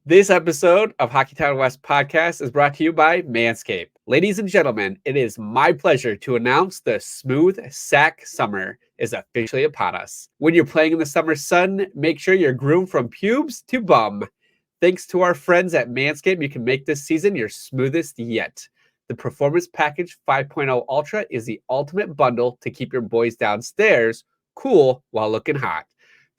This episode of Hockeytown West Podcast is brought to you by Manscaped. Ladies and gentlemen, it is my pleasure to announce the smooth sack summer is officially upon us. When you're playing in the summer sun, make sure you're groomed from pubes to bum. Thanks to our friends at Manscaped, you can make this season your smoothest yet. The Performance Package 5.0 Ultra is the ultimate bundle to keep your boys downstairs cool while looking hot.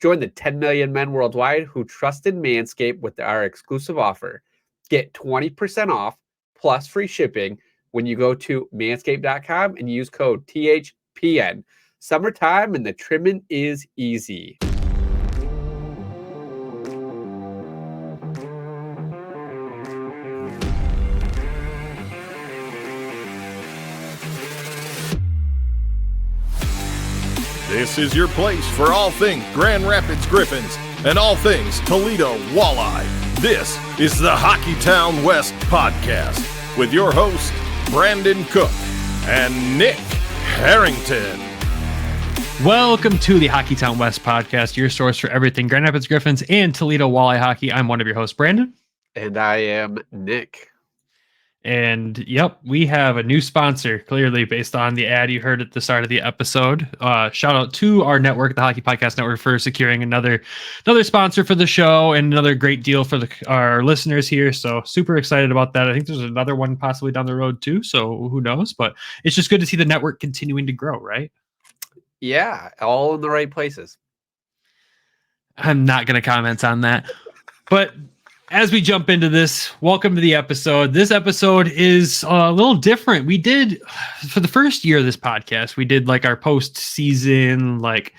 Join the 10 million men worldwide who trust in Manscaped with our exclusive offer. Get 20% off plus free shipping when you go to manscaped.com and use code THPN. Summertime and the trimming is easy. This is your place for all things Grand Rapids Griffins and all things Toledo Walleye. This is the Hockeytown West Podcast with your host, Brandon Cook and Nick Harrington. Welcome to the Hockeytown West Podcast, your source for everything Grand Rapids Griffins and Toledo Walleye hockey. I'm one of your hosts, Brandon. And I am Nick. And yep, we have a new sponsor, clearly based on the ad you heard at the start of the episode. Shout out to our network, the Hockey Podcast Network, for securing another sponsor for the show and another great deal for our listeners here. So super excited about that. I think there's another one possibly down the road too. So who knows? But it's just good to see the network continuing to grow, right? Yeah, all in the right places. I'm not going to comment on that. But as we jump into this, welcome to the episode. This episode is a little different. We did, for the first year of this podcast, we did like our post-season like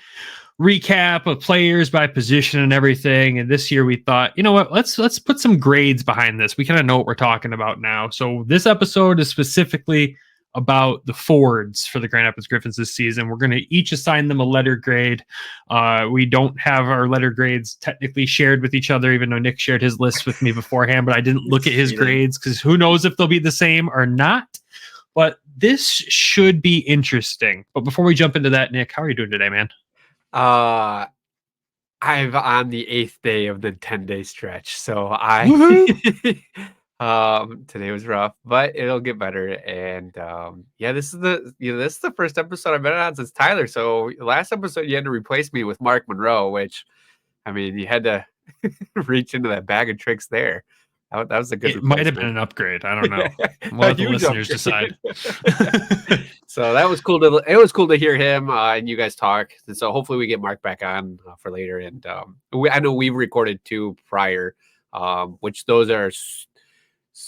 recap of players by position and everything. And this year we thought, you know what, let's put some grades behind this. We kind of know what we're talking about now. So this episode is specifically about the forwards for the Grand Rapids Griffins this season. We're going to each assign them a letter grade. We don't have our letter grades technically shared with each other, even though Nick shared his list with me beforehand, but I didn't look at his grades because who knows if they'll be the same or not. But this should be interesting. But before we jump into that, Nick, how are you doing today, man? I'm on the 8th day of the 10-day stretch, so today was rough, but it'll get better. And this is the first episode I've been on since Tyler. So last episode you had to replace me with Mark Monroe, which I mean you had to reach into that bag of tricks there. That was a good. It might have been an upgrade. I don't know. We'll let the listeners decide. So that was cool it was cool to hear him and you guys talk. And so hopefully we get Mark back on for later. And I know we've recorded 2 prior, which those are.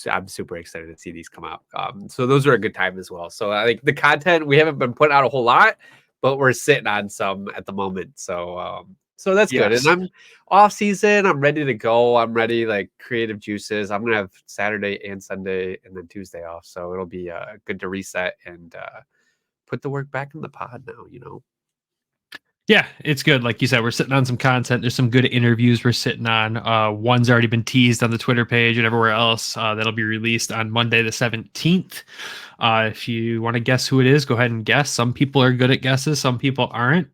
I'm super excited to see these come out. So those are a good time as well. So I think the content, we haven't been putting out a whole lot, but we're sitting on some at the moment. So that's good. And I'm off season. I'm ready to go. I'm ready, like creative juices. I'm going to have Saturday and Sunday and then Tuesday off. So it'll be good to reset and put the work back in the pod now, you know? Yeah, it's good. Like you said, we're sitting on some content. There's some good interviews we're sitting on. One's already been teased on the Twitter page and everywhere else. That'll be released on Monday the 17th. If you want to guess who it is, go ahead and guess. Some people are good at guesses. Some people aren't.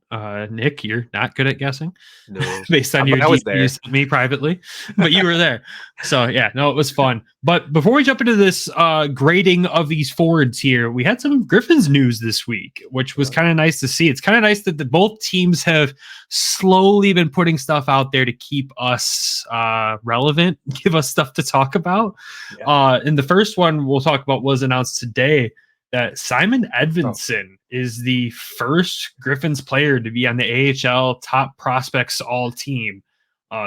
Nick, you're not good at guessing. No. Based on your DMs to me privately. But you were there. So, yeah, no, it was fun. But before we jump into this grading of these forwards here, we had some Griffins news this week, which was kind of nice to see. It's kind of nice that both teams have slowly been putting stuff out there to keep us relevant, give us stuff to talk about. Yeah. And the first one we'll talk about was announced today that Simon Edvinsson is the first Griffins player to be on the AHL top prospects all team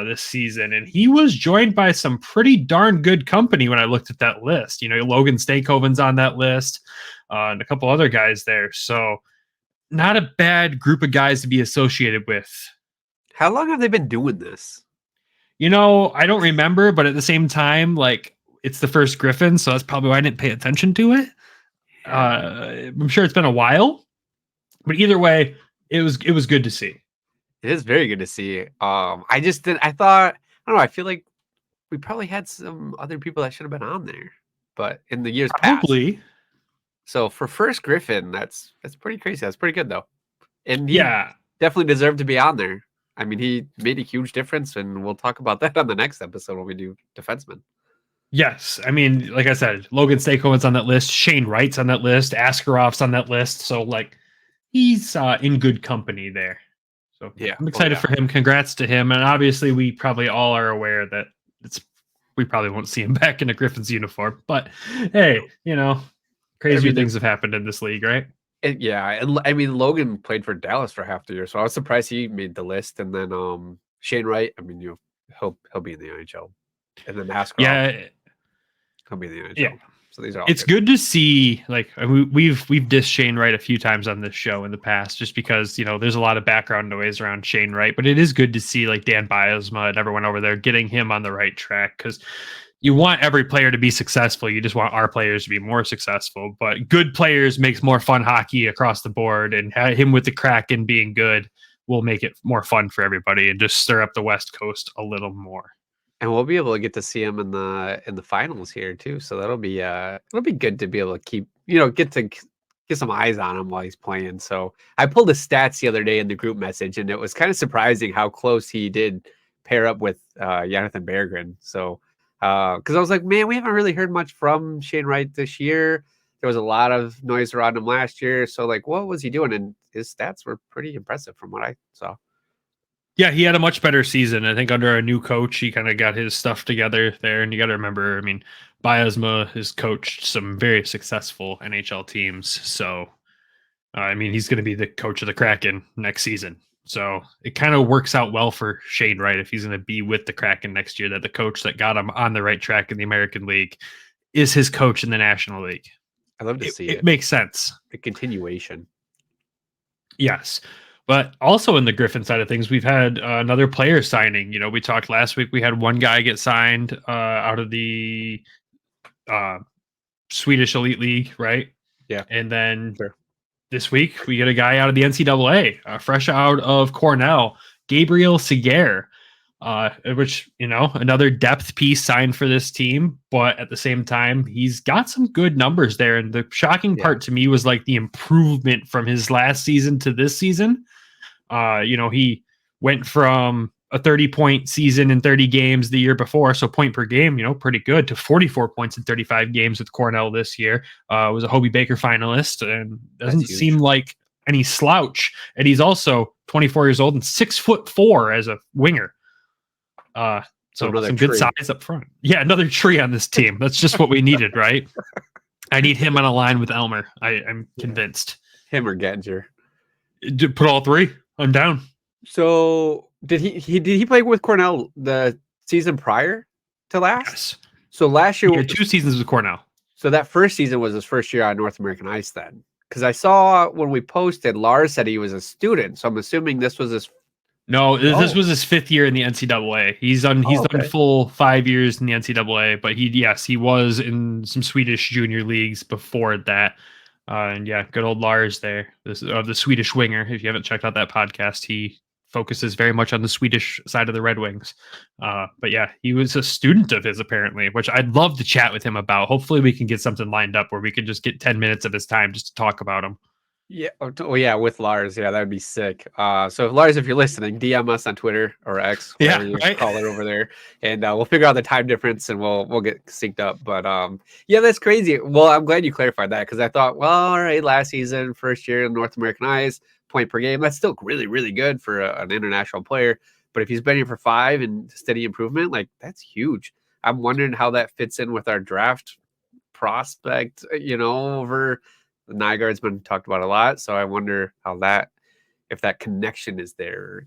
this season. And he was joined by some pretty darn good company when I looked at that list. You know, Logan Stakehoven's on that list and a couple other guys there. So not a bad group of guys to be associated with. How long have they been doing this? You know, I don't remember, but at the same time, like, it's the first Griffins, so that's probably why I didn't pay attention to it. I'm sure it's been a while, but either way, it was good to see. It is very good to see. I feel like we probably had some other people that should have been on there, but in the years past. Probably. So for first Griffin, that's pretty crazy. That's pretty good though. And he definitely deserved to be on there. I mean, he made a huge difference, and we'll talk about that on the next episode when we do defensemen. Yes. I mean, like I said, Logan Stakowen's on that list. Shane Wright's on that list. Askerov's on that list. So, like, he's in good company there. So, Yeah. I'm excited for him. Congrats to him. And obviously, we probably all are aware that we probably won't see him back in a Griffins uniform. But, hey, crazier things have happened in this league, right? Yeah, I mean, Logan played for Dallas for half the year, so I was surprised he made the list. And then Shane Wright, I mean, he'll be in the NHL, and then Askarov, he'll be in the NHL. Yeah, so these are. It's good to see. Like we've dissed Shane Wright a few times on this show in the past, just because there's a lot of background noise around Shane Wright. But it is good to see like Dan Biasma and everyone over there getting him on the right track, because you want every player to be successful. You just want our players to be more successful. But good players makes more fun hockey across the board, and him with the Kraken being good will make it more fun for everybody and just stir up the West Coast a little more. And we'll be able to get to see him in the finals here too. So it'll be good to be able to keep get some eyes on him while he's playing. So I pulled the stats the other day in the group message, and it was kind of surprising how close he did pair up with Jonathan Berggren. So. Because I was like, man, we haven't really heard much from Shane Wright this year. There was a lot of noise around him last year. So, like, what was he doing? And his stats were pretty impressive from what I saw. Yeah, he had a much better season. I think under a new coach, he kind of got his stuff together there. And you got to remember, I mean, Biasma has coached some very successful NHL teams. So, I mean, he's going to be the coach of the Kraken next season. So it kind of works out well for Shane Wright if he's going to be with the Kraken next year, that the coach that got him on the right track in the American League is his coach in the National League. I love to see it. It makes sense. The continuation. Yes. But also in the Griffin side of things, we've had another player signing. We talked last week. We had one guy get signed out of the Swedish Elite League, right? Yeah. And then this week, we get a guy out of the NCAA, fresh out of Cornell, Gabriel Seguer, which, another depth piece signed for this team. But at the same time, he's got some good numbers there. And the shocking part to me was like the improvement from his last season to this season. He went from a 30-point season in 30 games the year before, so point per game, pretty good, to 44 points in 35 games with Cornell this year. Was a Hobey Baker finalist, and doesn't seem like any slouch. And he's also 24 years old and 6'4" as a winger. So some good size up front. Yeah, another tree on this team. That's just what we needed, right? I need him on a line with Elmer. I'm convinced. Him or Gettinger. Put all three. I'm down. So did he play with Cornell the season prior to last? Yes. So last year he had 2 seasons with Cornell. So that first season was his first year on North American ice then. Because I saw when we posted, Lars said he was a student. So I'm assuming this was his. No, this was his 5th year in the NCAA. He's done full 5 years in the NCAA, but he was in some Swedish junior leagues before that. And yeah, good old Lars there, the Swedish winger. If you haven't checked out that podcast, he focuses very much on the Swedish side of the Red Wings. But yeah, he was a student of his apparently, which I'd love to chat with him about. Hopefully we can get something lined up where we can just get 10 minutes of his time just to talk about him. Yeah. Oh yeah. With Lars. Yeah. That would be sick. So Lars, if you're listening, DM us on Twitter or X, whatever you call it over there. And we'll figure out the time difference and we'll get synced up. But yeah, that's crazy. Well, I'm glad you clarified that, because I thought, well, all right, last season, first year in North American ice, point per game. That's still really, really good for an international player. But if he's been here for 5 and steady improvement, like, that's huge. I'm wondering how that fits in with our draft prospect, over. Nygaard's been talked about a lot, so I wonder if that connection is there,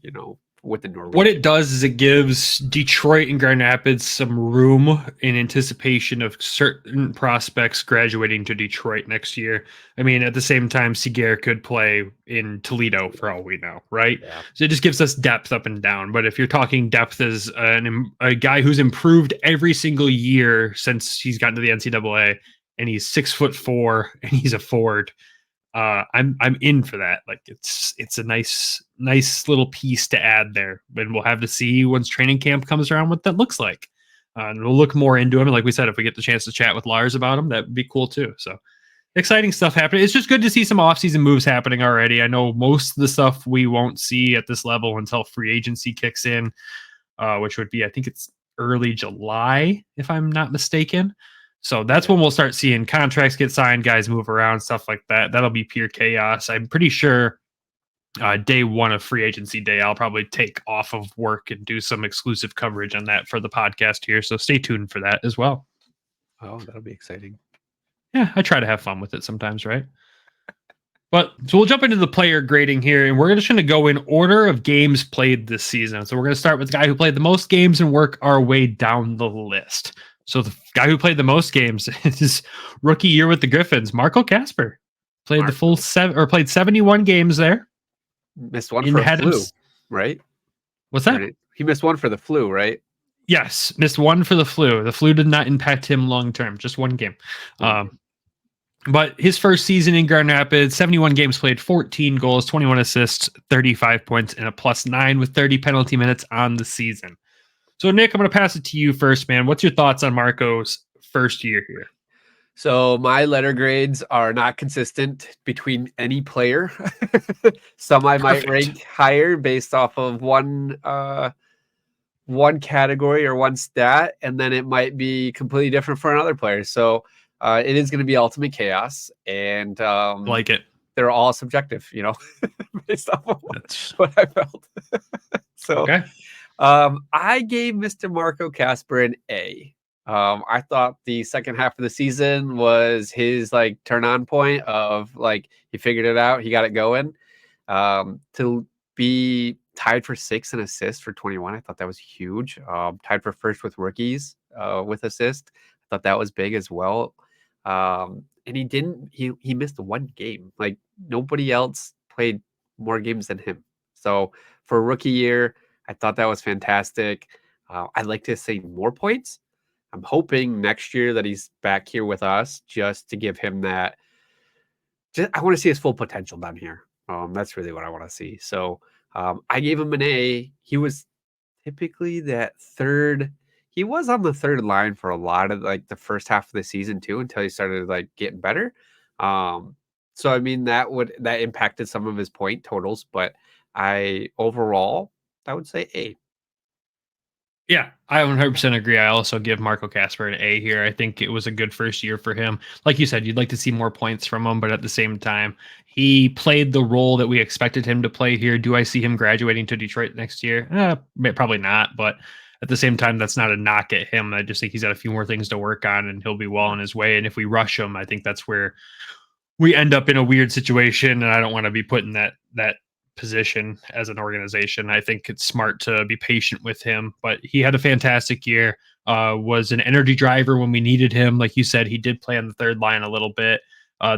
with the Norwegian. What it does is it gives Detroit and Grand Rapids some room in anticipation of certain prospects graduating to Detroit next year. I mean, at the same time, Seguer could play in Toledo for all we know, right? Yeah. So it just gives us depth up and down. But if you're talking depth as a guy who's improved every single year since he's gotten to the NCAA, and he's 6'4" and he's a forward, I'm in for that. Like, it's a nice little piece to add there, and we'll have to see once training camp comes around what that looks like. And we'll look more into him. And like we said, if we get the chance to chat with Lars about him, that would be cool too. So exciting stuff happening. It's just good to see some offseason moves happening already. I know most of the stuff we won't see at this level until free agency kicks in, which would be, I think it's early July, if I'm not mistaken. So that's when we'll start seeing contracts get signed, guys move around, stuff like that. That'll be pure chaos. I'm pretty sure day one of free agency day, I'll probably take off of work and do some exclusive coverage on that for the podcast here. So stay tuned for that as well. Oh, that'll be exciting. Yeah, I try to have fun with it sometimes, right? But so we'll jump into the player grading here, and we're just going to go in order of games played this season. So we're going to start with the guy who played the most games and work our way down the list. So the guy who played the most games in his rookie year with the Griffins, Marco Kasper, played the full played 71 games there. Missed one for the flu, right? What's that? He missed one for the flu, right? Yes, missed one for the flu. The flu did not impact him long term, just one game. But his first season in Grand Rapids, 71 games played, 14 goals, 21 assists, 35 points, and a +9 with 30 penalty minutes on the season. So, Nick, I'm going to pass it to you first, man. What's your thoughts on Marco's first year here? So my letter grades are not consistent between any player. Some I might rank higher based off of one category or one stat, and then it might be completely different for another player. So it is going to be ultimate chaos, and like it. They're all subjective, based off of what I felt. So okay. I gave Mr. Marco Kasper an A. I thought the second half of the season was his turn on point of he figured it out. He got it going. To be tied for 6 in assists for 21. I thought that was huge. Tied for first with rookies with assist. I thought that was big as well. And he missed one game. Nobody else played more games than him. So for a rookie year, I thought that was fantastic. I'd like to see more points. I'm hoping next year that he's back here with us just to give him that. I want to see his full potential down here. That's really what I want to see. So I gave him an A. He was typically that third. He was on the third line for a lot of the first half of the season too, until he started getting better. So I mean that impacted some of his point totals, but overall I would say A. Yeah, I 100% agree. I also give Marco Kasper an A here. I think it was a good first year for him. Like you said, you'd like to see more points from him, but at the same time, he played the role that we expected him to play here. Do I see him graduating to Detroit next year? Probably not, but at the same time, that's not a knock at him. I just think he's got a few more things to work on, and he'll be well on his way. And if we rush him, I think that's where we end up in a weird situation, and I don't want to be put in that position as an organization. I think it's smart to be patient with him, but he had a fantastic year, was an energy driver when we needed him. Like you said, he did play on the third line a little bit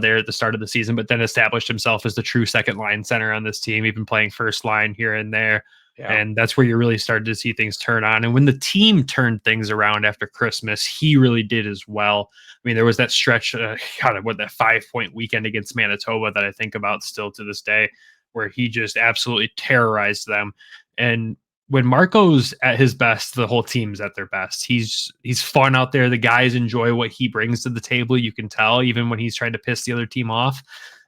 there at the start of the season, but then established himself as the true second line center on this team, even playing first line here and there. Yeah. And that's where you really started to see things turn on. And when the team turned things around after Christmas, he really did as well. I mean, there was that stretch, that 5-point weekend against Manitoba that I think about still to this day, where he just absolutely terrorized them. And when Marco's at his best, the whole team's at their best. He's fun out there. The guys enjoy what he brings to the table. You can tell, even when he's trying to piss the other team off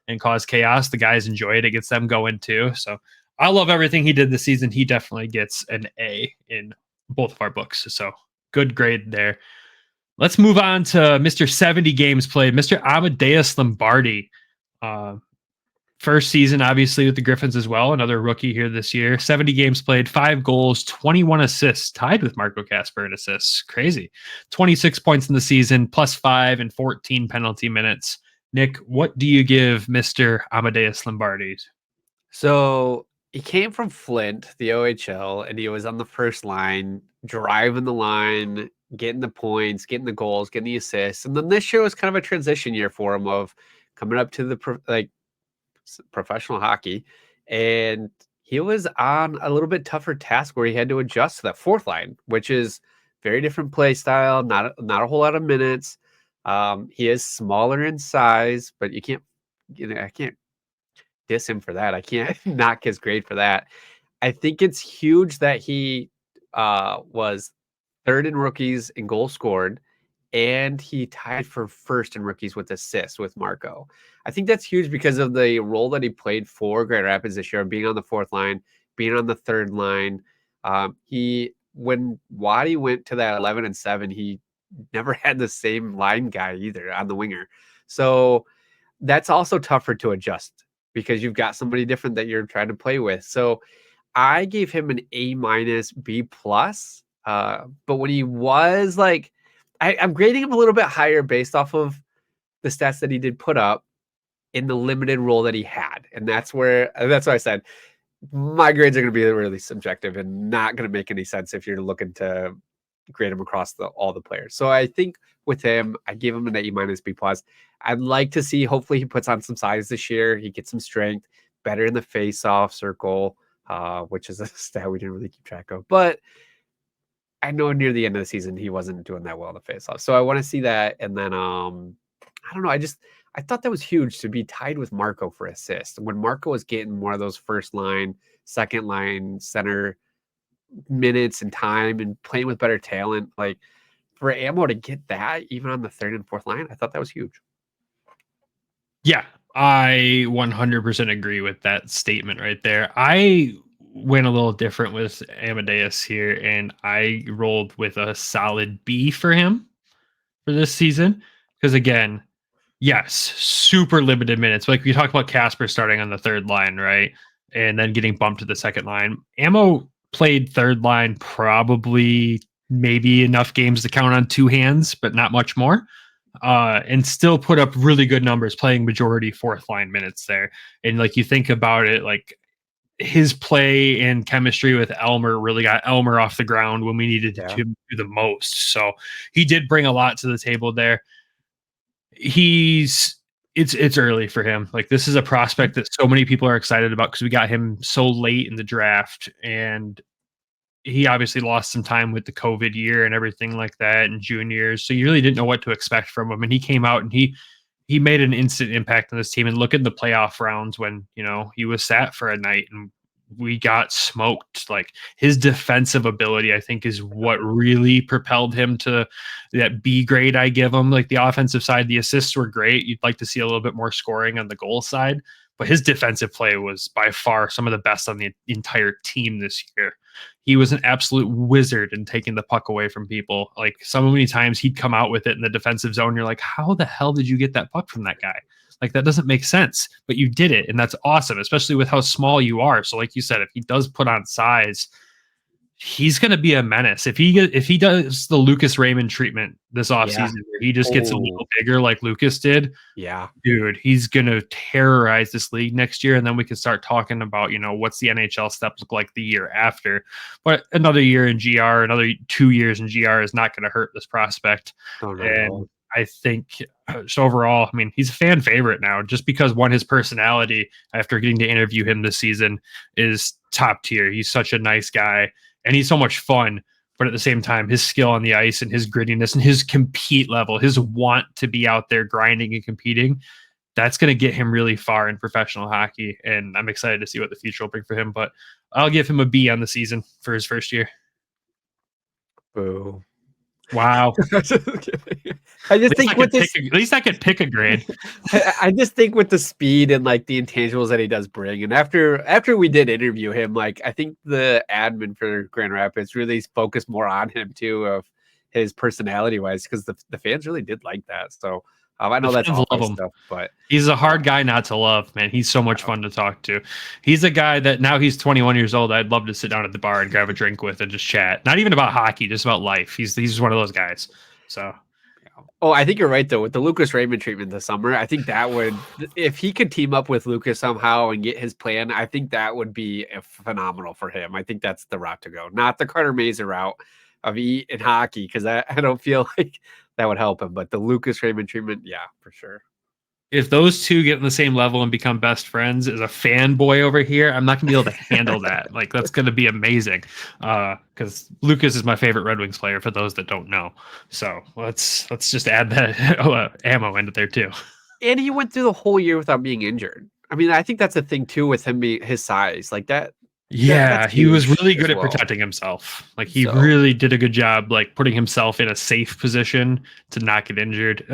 and cause chaos, the guys enjoy it. It gets them going too. So I love everything he did this season. He definitely gets an A in both of our books. So good grade there. Let's move on to Mr. 70 games played, Mr. Amadeus Lombardi. First season, obviously, with the Griffins as well. Another rookie here this year. 70 games played, 5 goals, 21 assists, tied with Marco Kasper in assists. Crazy. 26 points in the season, +5 and 14 penalty minutes. Nick, what do you give Mr. Amadeus Lombardi? So he came from Flint, the OHL, and he was on the first line, driving the line, getting the points, getting the goals, getting the assists. And then this year was kind of a transition year for him of coming up to the professional hockey, and he was on a little bit tougher task where he had to adjust to that fourth line, which is very different play style, not a whole lot of minutes. He is smaller in size, but I can't diss him for that. I can't knock his grade for that. I think it's huge that he was third in rookies in goals scored and he tied for first in rookies with assists with Marco. I think that's huge because of the role that he played for Grand Rapids this year, being on the fourth line, being on the third line. When Waddy went to that 11-7, he never had the same line guy either on the winger. So that's also tougher to adjust because you've got somebody different that you're trying to play with. So I gave him an A-, B+. But when he was like, I'm grading him a little bit higher based off of the stats that he did put up in the limited role that he had. And that's why I said my grades are going to be really subjective and not going to make any sense if you're looking to grade him across all the players. So I think with him, I gave him an A-, B+. I'd like to see, hopefully he puts on some size this year. He gets some strength, better in the face-off circle, which is a stat we didn't really keep track of. But I know near the end of the season, he wasn't doing that well in the face-off. So I want to see that. And then, I don't know. I thought that was huge to be tied with Marco for assists. When Marco was getting more of those first line, second line, center minutes and time and playing with better talent, like for Ammo to get that even on the third and fourth line, I thought that was huge. Yeah, I 100% agree with that statement right there. I went a little different with Amadeus here, and I rolled with a solid B for him for this season. Because again, yes, super limited minutes. Like we talked about Casper starting on the third line, right? And then getting bumped to the second line. Ammo played third line probably maybe enough games to count on two hands, but not much more. And still put up really good numbers playing majority fourth line minutes there. And like you think about it, like his play and chemistry with Elmer really got Elmer off the ground when we needed to do the most. So he did bring a lot to the table there. It's early for him. Like this is a prospect that so many people are excited about because we got him so late in the draft, and he obviously lost some time with the COVID year and everything like that and juniors. So you really didn't know what to expect from him. And he came out and he made an instant impact on this team. And look at the playoff rounds when, he was sat for a night and we got smoked. Like his defensive ability, I think, is what really propelled him to that B grade I give him. Like the offensive side, the assists were great. You'd like to see a little bit more scoring on the goal side, but his defensive play was by far some of the best on the entire team this year. He was an absolute wizard in taking the puck away from people. Like so many times he'd come out with it in the defensive zone. You're like, how the hell did you get that puck from that guy? Like that doesn't make sense, but you did it. And that's awesome, especially with how small you are. So like you said, if he does put on size, he's going to be a menace. If he does the Lucas Raymond treatment this offseason, where he just gets a little bigger like Lucas did. Yeah, dude, he's going to terrorize this league next year. And then we can start talking about, what's the NHL step look like the year after. But another year in GR, another 2 years in GR is not going to hurt this prospect. Oh, no. And I think just overall, I mean, he's a fan favorite now just because his personality after getting to interview him this season is top tier. He's such a nice guy. And he's so much fun, but at the same time, his skill on the ice and his grittiness and his compete level, his want to be out there grinding and competing, that's going to get him really far in professional hockey. And I'm excited to see what the future will bring for him. But I'll give him a B on the season for his first year. Boo. Wow. I just think with this, at least I could pick a grade. I just think with the speed and like the intangibles that he does bring, and after we did interview him, like I think the admin for Grand Rapids really focused more on him too, of his personality wise, because the fans really did like that. So I know that's all stuff, but he's a hard guy not to love, man. He's so much fun to talk to. He's a guy that now he's 21 years old. I'd love to sit down at the bar and grab a drink with and just chat. Not even about hockey, just about life. He's just one of those guys. So, oh, I think you're right though with the Lucas Raymond treatment this summer. I think that would, if he could team up with Lucas somehow and get his plan, I think that would be phenomenal for him. I think that's the route to go, not the Carter Mazer route of eat and hockey, because I don't feel like that would help him. But the Lucas Raymond treatment, yeah, for sure. If those two get on the same level and become best friends, as a fanboy over here, I'm not going to be able to handle that. Like, that's going to be amazing. Because Lucas is my favorite Red Wings player, for those that don't know. So let's just add that ammo into there too. And he went through the whole year without being injured. I mean, I think that's the thing too with him being his size. Like that, Yeah, he was huge really good as at well. protecting himself. Like he So- really did a good job, like putting himself in a safe position to not get injured.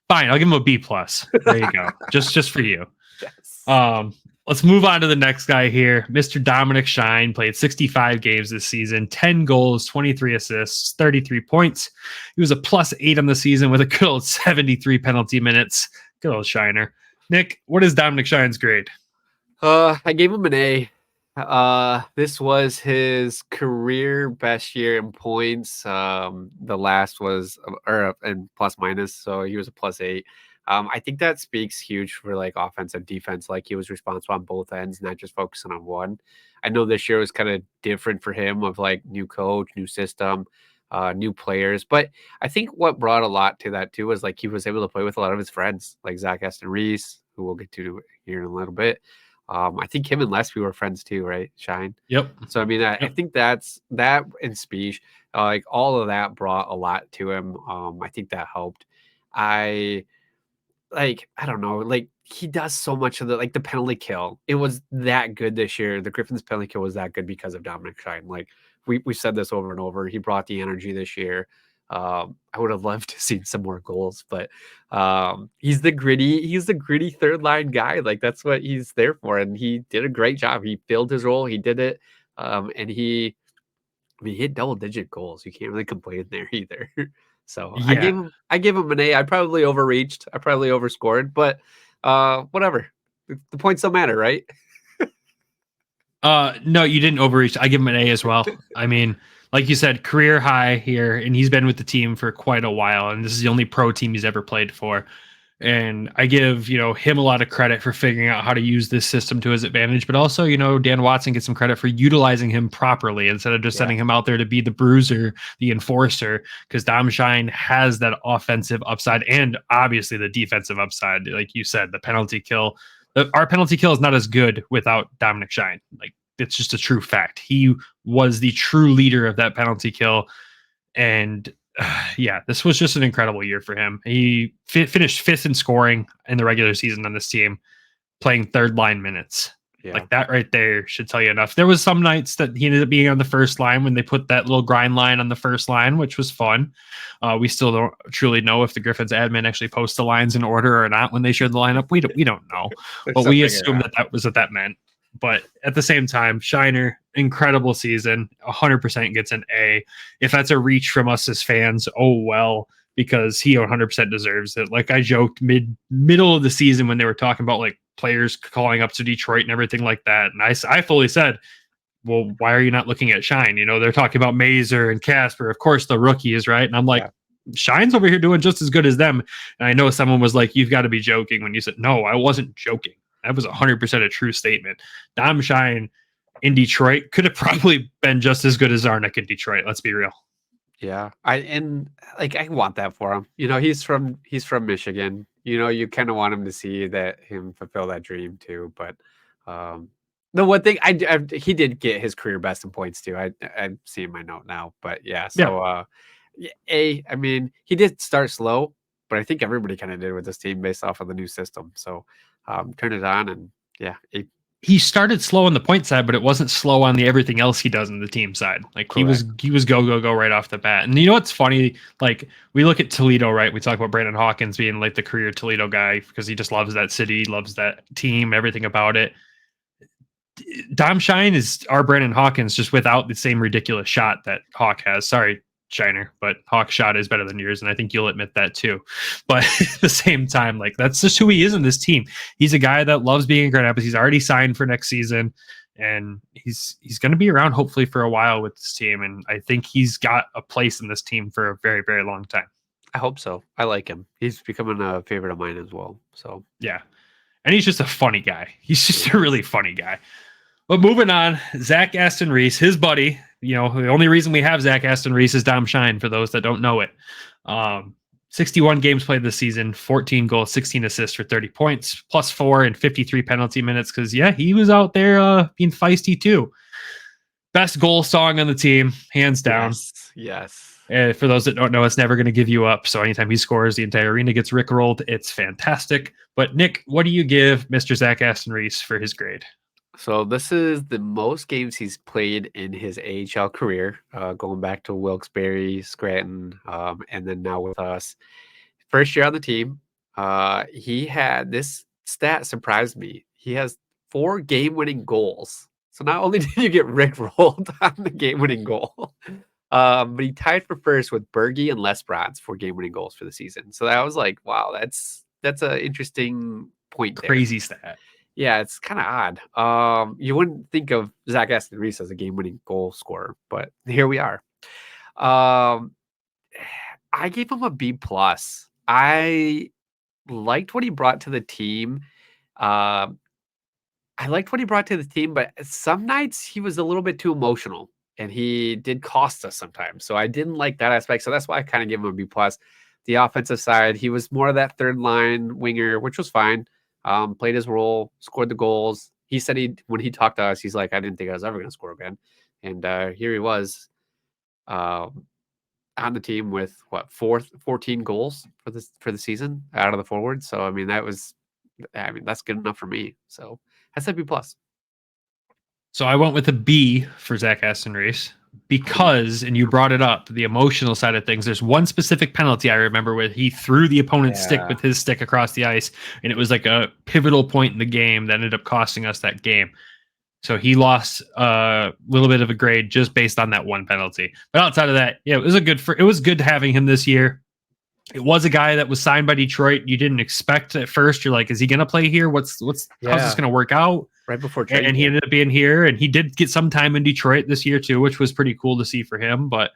Fine, I'll give him a B plus. There you go, just for you. Yes. Let's move on to the next guy here. Mr. Dominic Shine played 65 games this season, 10 goals, 23 assists, 33 points. He was a +8 on the season with a good old 73 penalty minutes. Good old Shiner. Nick, what is Dominic Shine's grade? I gave him an A. This was his career best year in points. The last was and plus minus, so he was a +8. I think that speaks huge for like offense and defense. Like he was responsible on both ends, not just focusing on one. I know this year was kind of different for him of like new coach, new system, new players. But I think what brought a lot to that too was like he was able to play with a lot of his friends, like Zach Aston Reese, who we'll get to here in a little bit. I think him and Lesby were friends too, right? Shine. Yep. So I mean, I think that's that in speech, like all of that brought a lot to him. I think that helped. I don't know, like he does so much of the penalty kill. It was that good this year. The Griffins penalty kill was that good because of Dominic Shine. Like we said this over and over. He brought the energy this year. I would have loved to see some more goals, but he's the gritty third line guy. Like that's what he's there for, and he did a great job. He filled his role. He did it, and he hit double-digit goals. You can't really complain there either. So Yeah. I gave him an A. I probably overreached. I probably overscored, but whatever. The points don't matter, right? No, you didn't overreach. I give him an A as well. I mean, like you said, career high here, and he's been with the team for quite a while, and this is the only pro team he's ever played for. And I give, him a lot of credit for figuring out how to use this system to his advantage, but also, Dan Watson gets some credit for utilizing him properly instead of just sending him out there to be the bruiser, the enforcer, because Dom Shine has that offensive upside and obviously the defensive upside. Like you said, the penalty kill, our penalty kill is not as good without Dominic Shine. Like it's just a true fact. He was the true leader of that penalty kill. And this was just an incredible year for him. He finished 5th in scoring in the regular season on this team, playing third line minutes. Yeah. Like that right there should tell you enough. There was some nights that he ended up being on the first line when they put that little grind line on the first line, which was fun. We still don't truly know if the Griffins admin actually posts the lines in order or not when they share the lineup. We don't know, but we assume that was what that meant. But at the same time, Shiner, incredible season, 100% gets an A. If that's a reach from us as fans, oh well, because he 100% deserves it. Like I joked middle of the season when they were talking about like players calling up to Detroit and everything like that. And I fully said, well, why are you not looking at Shine? They're talking about Mazer and Casper, of course the rookies, right? And I'm like, Shine's over here doing just as good as them. And I know someone was like, you've got to be joking when you said, no, I wasn't joking. That was 100% a true statement. Dom Shine in Detroit could have probably been just as good as Zarnik in Detroit. Let's be real. Yeah, I want that for him. He's from Michigan. You kind of want him to see him fulfill that dream too. But the one thing he did get his career best in points too. I'm seeing my note now, but yeah. So I mean, he did start slow, but I think everybody kind of did with this team based off of the new system. So turn it on and he started slow on the point side, but it wasn't slow on the everything else he does on the team side. Like correct. he was go right off the bat. And what's funny? Like we look at Toledo, right? We talk about Brandon Hawkins being like the career Toledo guy because he just loves that city, loves that team, everything about it. Dom Shine is our Brandon Hawkins, just without the same ridiculous shot that Hawk has. Sorry, Shiner, but Hawk's shot is better than yours, and I think you'll admit that too. But at the same time, like that's just who he is in this team. He's a guy that loves being in Grand Rapids. He's already signed for next season, and he's going to be around hopefully for a while with this team. And I think he's got a place in this team for a very, very long time. I hope so. I like him. He's becoming a favorite of mine as well. So yeah, and he's just a funny guy. He's just a really funny guy. But moving on, Zach Aston Reese, his buddy. The only reason we have Zach Aston Reese is Dom Shine, for those that don't know it. 61 games played this season, 14 goals, 16 assists for 30 points, +4 and 53 penalty minutes. Because, he was out there being feisty too. Best goal song on the team, hands down. Yes. For those that don't know, it's Never Gonna Give You Up. So anytime he scores, the entire arena gets rickrolled. It's fantastic. But Nick, what do you give Mr. Zach Aston Reese for his grade? So this is the most games he's played in his AHL career, going back to Wilkes-Barre, Scranton, and then now with us. First year on the team, he had this stat surprised me. He has 4 game-winning goals. So not only did you get rickrolled on the game-winning goal, but he tied for first with Berge and Lesbrance for game-winning goals for the season. So that was like, wow, that's an interesting point there. Crazy stat. Yeah, it's kind of odd. You wouldn't think of Zach Aston Reese as a game-winning goal scorer, but here we are. I gave him a B plus. I liked what he brought to the team. But some nights he was a little bit too emotional, and he did cost us sometimes. So I didn't like that aspect. So that's why I kind of gave him a B plus. The offensive side, he was more of that third line winger, which was fine. Played his role, scored the goals. He said when he talked to us, he's like, I didn't think I was ever going to score again. And here he was on the team with 14 goals for the season out of the forwards. So, I mean, that's good enough for me. So that's a B plus. So I went with a B for Zach Aston Reese because, and you brought it up, the emotional side of things. There's one specific penalty I remember where he threw the opponent's stick with his stick across the ice, and it was like a pivotal point in the game that ended up costing us that game. So he lost a little bit of a grade just based on that one penalty. But outside of that, yeah, it was good having him this year. It was a guy that was signed by Detroit. You didn't expect at first. You're like, is he going to play here? How's this going to work out? Right before trade, and he ended up being here, and he did get some time in Detroit this year too, which was pretty cool to see for him. But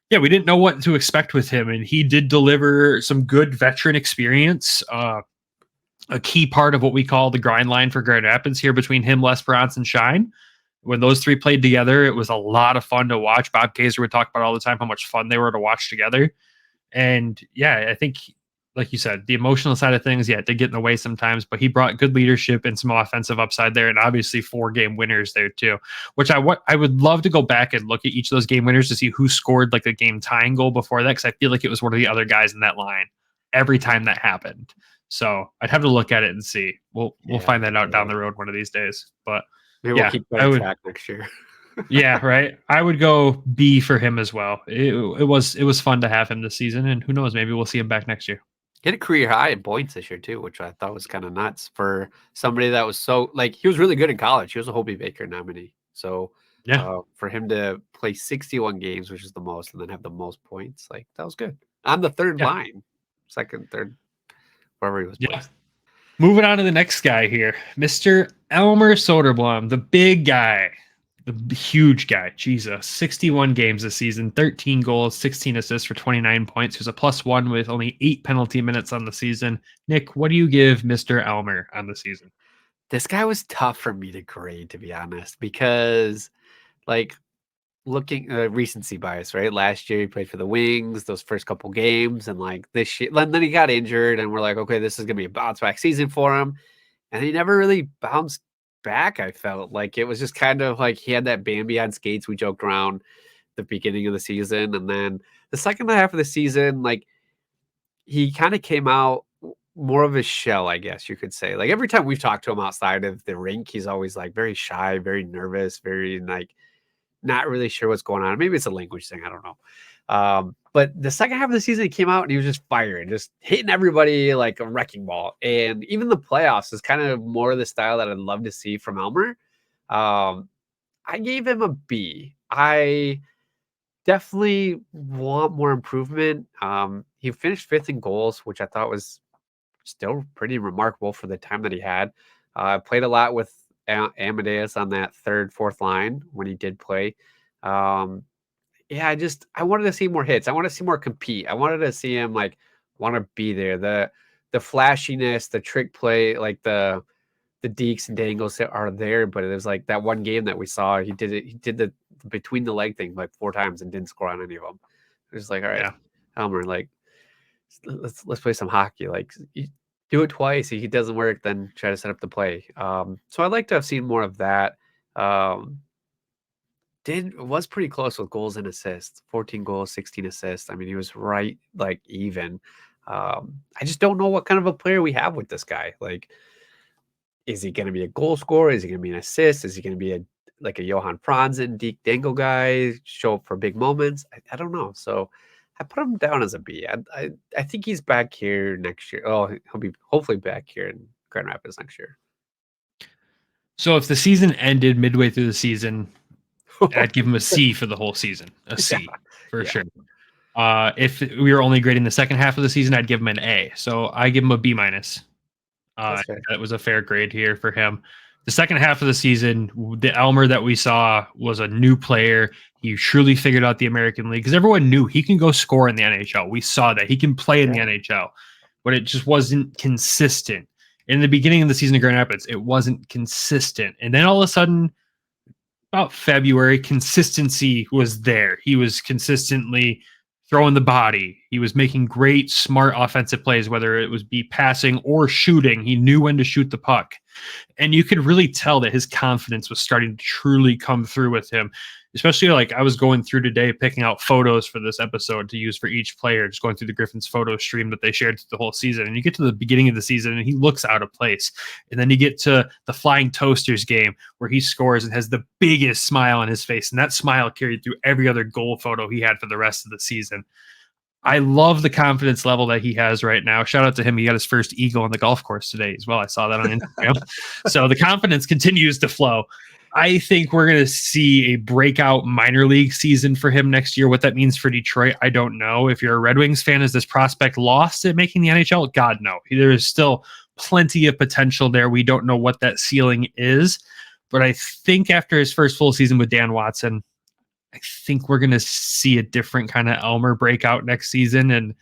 yeah, we didn't know what to expect with him, and he did deliver some good veteran experience. A key part of what we call the grind line for Grand Rapids here between him, Lesperance, and Shine. When those three played together, it was a lot of fun to watch. Bob Kaiser would talk about all the time how much fun they were to watch together. And yeah, I think, like you said, the emotional side of things, yeah, it did get in the way sometimes, but he brought good leadership and some offensive upside there, and obviously 4 game winners there too, which I would love to go back and look at each of those game winners to see who scored like a game tying goal before that, because I feel like it was one of the other guys in that line every time that happened. So I'd have to look at it and see. We'll find that out down the road one of these days. But maybe we'll keep that track next year. Yeah, right. I would go B for him as well. It was fun to have him this season, and who knows, maybe we'll see him back next year. Hit a career high in points this year too, which I thought was kind of nuts for somebody that was so he was really good in college. He was a Hobie Baker nominee. So yeah, for him to play 61 games, which is the most, and then have the most points, that was good. On the third line, second, third, wherever he was placed. Moving on to the next guy here, Mr. Elmer Soderblom, the big guy. The huge guy, Jesus, 61 games this season, 13 goals, 16 assists for 29 points. He was a +1 with only 8 penalty minutes on the season. Nick, what do you give Mr. Elmer on the season? This guy was tough for me to grade, to be honest, because looking recency bias, right? Last year he played for the Wings, those first couple games, and this year, then he got injured, and we're like, okay, this is gonna be a bounce back season for him, and he never really bounced back. I felt like it was just kind of he had that Bambi on skates. We joked around the beginning of the season, and then the second half of the season, he kind of came out more of a shell, I guess you could say. Every time we've talked to him outside of the rink, he's always very shy, very nervous, very not really sure what's going on. Maybe it's a language thing, I don't know. But the second half of the season, he came out and he was just firing, just hitting everybody like a wrecking ball. And even the playoffs is kind of more of the style that I'd love to see from Elmer. I gave him a B. I definitely want more improvement. He finished 5th in goals, which I thought was still pretty remarkable for the time that he had. Played a lot with Amadeus on that 3rd, 4th line when he did play. I wanted to see more hits. I want to see more compete. I wanted to see him want to be there. The flashiness, the trick play, the dekes and dangles are there, but it was that one game that we saw. He did the between the leg thing 4 times and didn't score on any of them. It was all right, Elmer, let's play some hockey. You do it twice. If it doesn't work, then try to set up the play. So I'd like to have seen more of that. Was pretty close with goals and assists. 14 goals, 16 assists. I mean, he was right even. I just don't know what kind of a player we have with this guy. is he going to be a goal scorer? Is he going to be an assist? Is he going to be like a Johan Franzen, Deke Dingle guy, show up for big moments? I don't know. So I put him down as a B. I think he's back here next year. Oh, he'll be hopefully back here in Grand Rapids next year. So if the season ended midway through the season, I'd give him a C for the whole season. A C for sure. If we were only grading the second half of the season, I'd give him an A. So I give him a B minus. That was a fair grade here for him. The second half of the season, the Elmer that we saw was a new player. He truly figured out the American League because everyone knew he can go score in the NHL. We saw that he can play in the NHL, but it just wasn't consistent. In the beginning of the season of Grand Rapids, it wasn't consistent. And then all of a sudden, about February, consistency was there. He was consistently throwing the body. He was making great, smart offensive plays, whether it was be passing or shooting. He knew when to shoot the puck. And you could really tell that his confidence was starting to truly come through with him. Especially like I was going through today, picking out photos for this episode to use for each player, just going through the Griffins photo stream that they shared through the whole season. And you get to the beginning of the season and he looks out of place. And then you get to the Flying Toasters game where he scores and has the biggest smile on his face. And that smile carried through every other goal photo he had for the rest of the season. I love the confidence level that he has right now. Shout out to him. He got his first eagle on the golf course today as well. I saw that on Instagram. So the confidence continues to flow. I think we're going to see a breakout minor league season for him next year. What that means for Detroit, I don't know. If you're a Red Wings fan, is this prospect lost at making the NHL? God, no. There is still plenty of potential there. We don't know what that ceiling is. But I think after his first full season with Dan Watson, I think we're going to see a different kind of Elmer breakout next season. And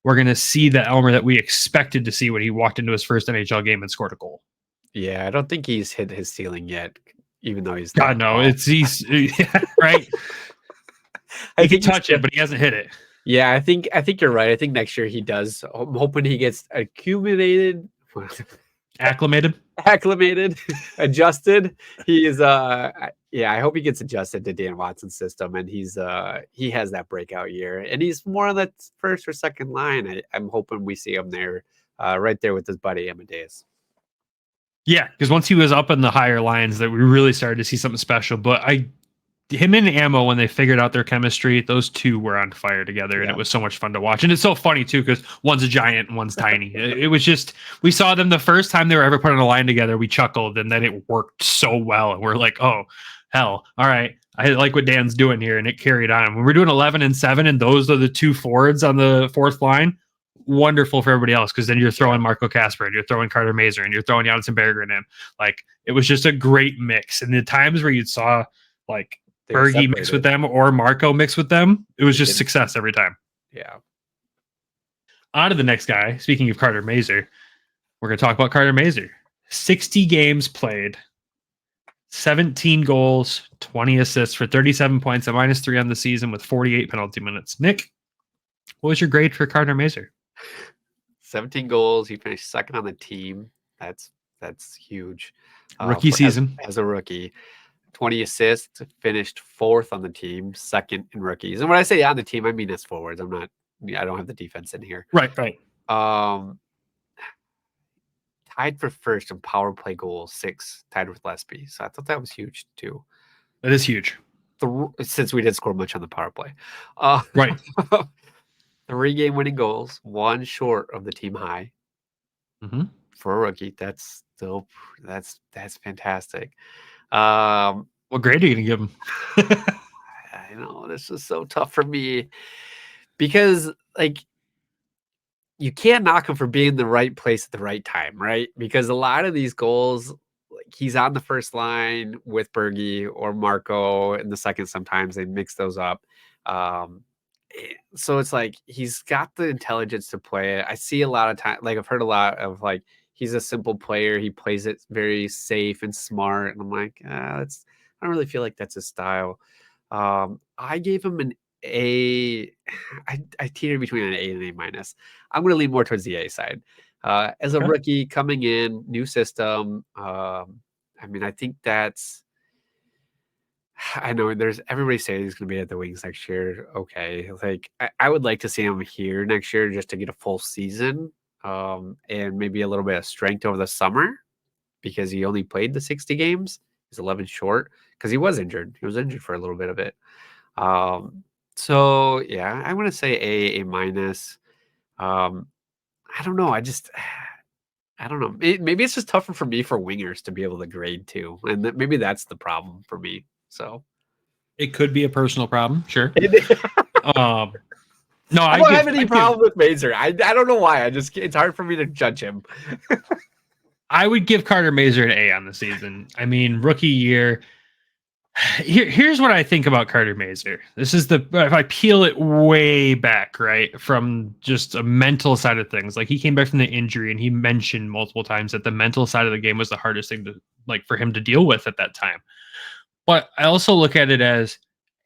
we're going to see the Elmer that we expected to see when he walked into his first NHL game and scored a goal. Yeah, I don't think he's hit his ceiling yet. Even though he's God no, he's right. He can touch it, but he hasn't hit it. Yeah, I think you're right. I think next year he does. I'm hoping he gets acclimated, adjusted. He is I hope he gets adjusted to Dan Watson's system, and he has that breakout year, and he's more on that first or second line. I'm hoping we see him there, right there with his buddy Amadeus. Yeah, because once he was up in the higher lines, that we really started to see something special. But him and Ammo, when they figured out their chemistry, those two were on fire together, and it was so much fun to watch. And it's so funny too, because one's a giant and one's tiny. It was just, we saw them the first time they were ever put on a line together. We chuckled, and then it worked so well, and we're like, oh hell, all right. I like what Dan's doing here, and it carried on. When we're doing 11 and 7, and those are the two forwards on the fourth line. Wonderful for everybody else, because then you're throwing Marco Kasper and you're throwing Carter Mazer and you're throwing Janssen Berggren in. Like, it was just a great mix. And the times where you saw like Bergie mix with them or Marco mix with them, it was just success every time. Yeah. On to the next guy. Speaking of Carter Mazer, we're going to talk about Carter Mazer. 60 games played, 17 goals, 20 assists for 37 points, a -3 on the season with 48 penalty minutes. Nick, what was your grade for Carter Mazer? 17 goals. He finished second on the team. That's huge. Rookie season. As a rookie. 20 assists, finished fourth on the team, second in rookies. And when I say on the team, I mean as forwards. I don't have the defense in here. Right. Tied for first in power play goals, 6, tied with Lesby. So I thought that was huge too. That is huge. Since we didn't score much on the power play. Right. 3 game winning goals, 1 short of the team high. Mm-hmm. For a rookie. That's fantastic. What grade are you gonna give him? I know this is so tough for me because like you can't knock him for being in the right place at the right time, right? Because a lot of these goals, like he's on the first line with Bergie or Marco in the second. Sometimes they mix those up. So it's like he's got the intelligence to play it. I see a lot of time, like I've heard a lot of like he's a simple player. He plays it very safe and smart, and I'm like, I don't really feel like that's his style. I gave him an A. I teeter between an A and an A-. I'm going to lean more towards the A side. As a rookie coming in, new system. I think that's. I know there's everybody saying he's going to be at the Wings next year. Okay. Like I would like to see him here next year just to get a full season and maybe a little bit of strength over the summer. because he only played the 60 games. He's 11 short because he was injured. He was injured for a little bit of it. So yeah, I want to say A minus. I don't know. I don't know. Maybe it's just tougher for me for wingers to be able to grade too, and maybe that's the problem for me. So It could be a personal problem, sure. No, I don't have any problem with Mazur. I don't know why. It's hard for me to judge him. I would give Carter Mazur an A on the season. I mean, rookie year. Here's what I think about Carter Mazur. This is if I peel it way back, right, from just a mental side of things. Like, he came back from the injury, and he mentioned multiple times that the mental side of the game was the hardest thing for him to deal with at that time. But I also look at it as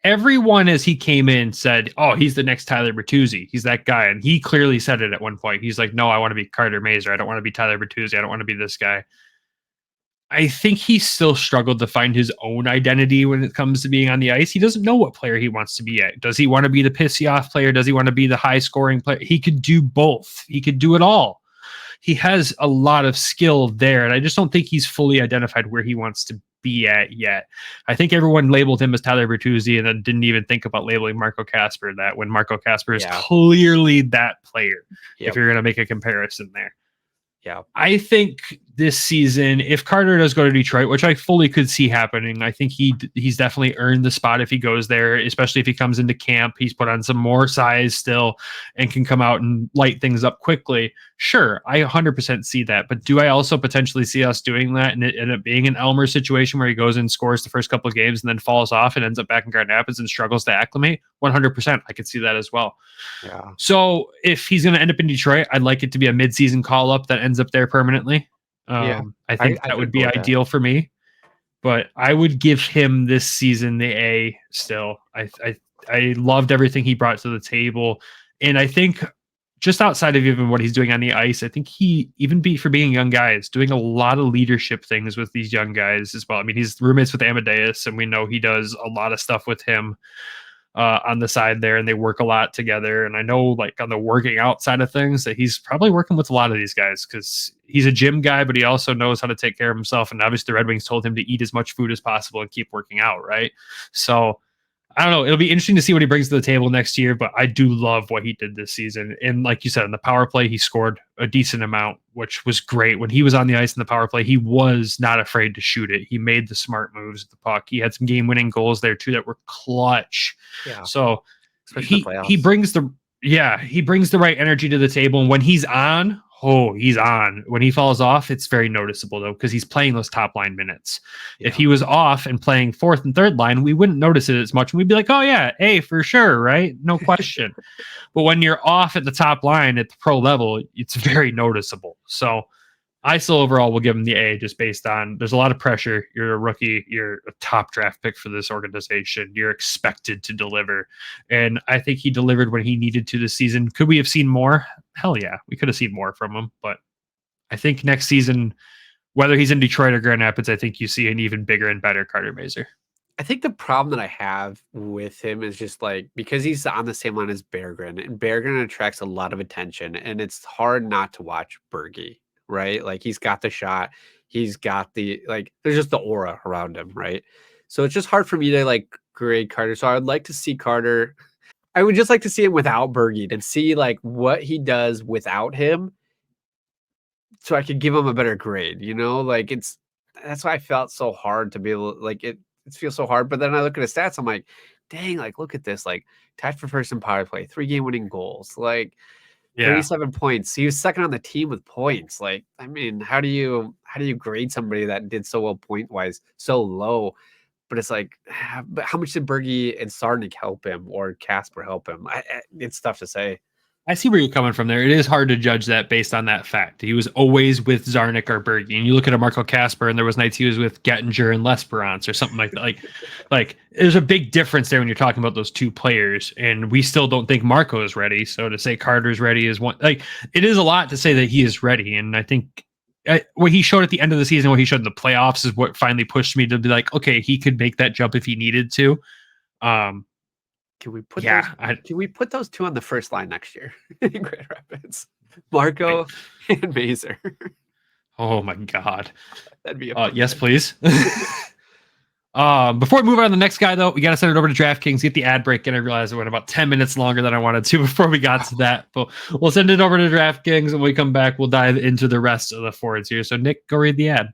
everyone, as he came in, said, "Oh, he's the next Tyler Bertuzzi. He's that guy." And he clearly said it at one point. He's like, "No, I want to be Carter Mazur. I don't want to be Tyler Bertuzzi. I don't want to be this guy." I think he still struggled to find his own identity when it comes to being on the ice. He doesn't know what player he wants to be at. Does he want to be the pissy off player? Does he want to be the high scoring player? He could do both. He could do it all. He has a lot of skill there, and I just don't think he's fully identified where he wants to be at yet. I think everyone labeled him as Tyler Bertuzzi and then didn't even think about labeling Marco Kasper that, when Marco Kasper is clearly that player, if you're going to make a comparison there. Yeah, I think this season, if Carter does go to Detroit, which I fully could see happening, I think he's definitely earned the spot if he goes there, especially if he comes into camp. He's put on some more size still and can come out and light things up quickly. Sure, I 100% see that. But do I also potentially see us doing that and it end up being an Elmer situation where he goes and scores the first couple of games and then falls off and ends up back in Grand Rapids and struggles to acclimate? 100%. I could see that as well. Yeah. So if he's going to end up in Detroit, I'd like it to be a midseason call-up that ends up there permanently. I think that would be ideal for me. But I would give him this season the A still. I loved everything he brought to the table. And I think just outside of even what he's doing on the ice, I think he, for being a young guy, is doing a lot of leadership things with these young guys as well. I mean, he's roommates with Amadeus, and we know he does a lot of stuff with him on the side there, and they work a lot together. And I know, like, on the working out side of things, that he's probably working with a lot of these guys because he's a gym guy, but he also knows how to take care of himself. And obviously the Red Wings told him to eat as much food as possible and keep working out, right? So I don't know. It'll be interesting to see what he brings to the table next year, but I do love what he did this season. And like you said, in the power play, he scored a decent amount, which was great. When he was on the ice in the power play, he was not afraid to shoot it. He made the smart moves at the puck. He had some game-winning goals there too that were clutch. Yeah. So he brings the right energy to the table. And when he's on, he's on. When he falls off, it's very noticeable, though, because he's playing those top line minutes. Yeah. If he was off and playing fourth and third line, we wouldn't notice it as much. And we'd be like, oh, yeah, A for sure, right? No question. But when you're off at the top line at the pro level, it's very noticeable. So I still overall will give him the A, just based on there's a lot of pressure. You're a rookie. You're a top draft pick for this organization. You're expected to deliver. And I think he delivered when he needed to this season. Could we have seen more? Hell yeah, we could have seen more from him. But I think next season, whether he's in Detroit or Grand Rapids, I think you see an even bigger and better Carter Mazur. I think the problem that I have with him is just like, because he's on the same line as Berggren, and Berggren attracts a lot of attention, and it's hard not to watch Bergie. Right? Like, he's got the shot. He's got there's just the aura around him. Right? So it's just hard for me to like grade Carter. So I would like to see Carter. I would just like to see him without Bergie and see like what he does without him, so I could give him a better grade. Like, that's why I felt so hard to be able to, like, it feels so hard. But then I look at his stats. I'm like, dang, like, look at this, like, tied for first in power play, 3 game winning goals, like, 37 points. He was second on the team with points. Like, I mean, how do you grade somebody that did so well point wise so low? But it's like, but how much did Bergie and Sarnik help him, or Kasper help him? It's tough to say. I see where you're coming from there. It is hard to judge that based on that fact. He was always with Zarnik or Bergie. And you look at a Marco Kasper, and there was nights he was with Gettinger and Lesperance or something like that. Like there's a big difference there when you're talking about those two players. And we still don't think Marco is ready. So to say Carter's ready is one, like, it is a lot to say that he is ready. And I think what he showed at the end of the season, what he showed in the playoffs, is what finally pushed me to be like, okay, he could make that jump if he needed to. Can we put those two on the first line next year in Grand Rapids? Marco and Mazur. Oh my God. That'd be a yes, please. Before we move on to the next guy, though, we got to send it over to DraftKings, get the ad break, and I realized it went about 10 minutes longer than I wanted to before we got to that. But we'll send it over to DraftKings, and when we come back, we'll dive into the rest of the forwards here. So, Nick, go read the ad.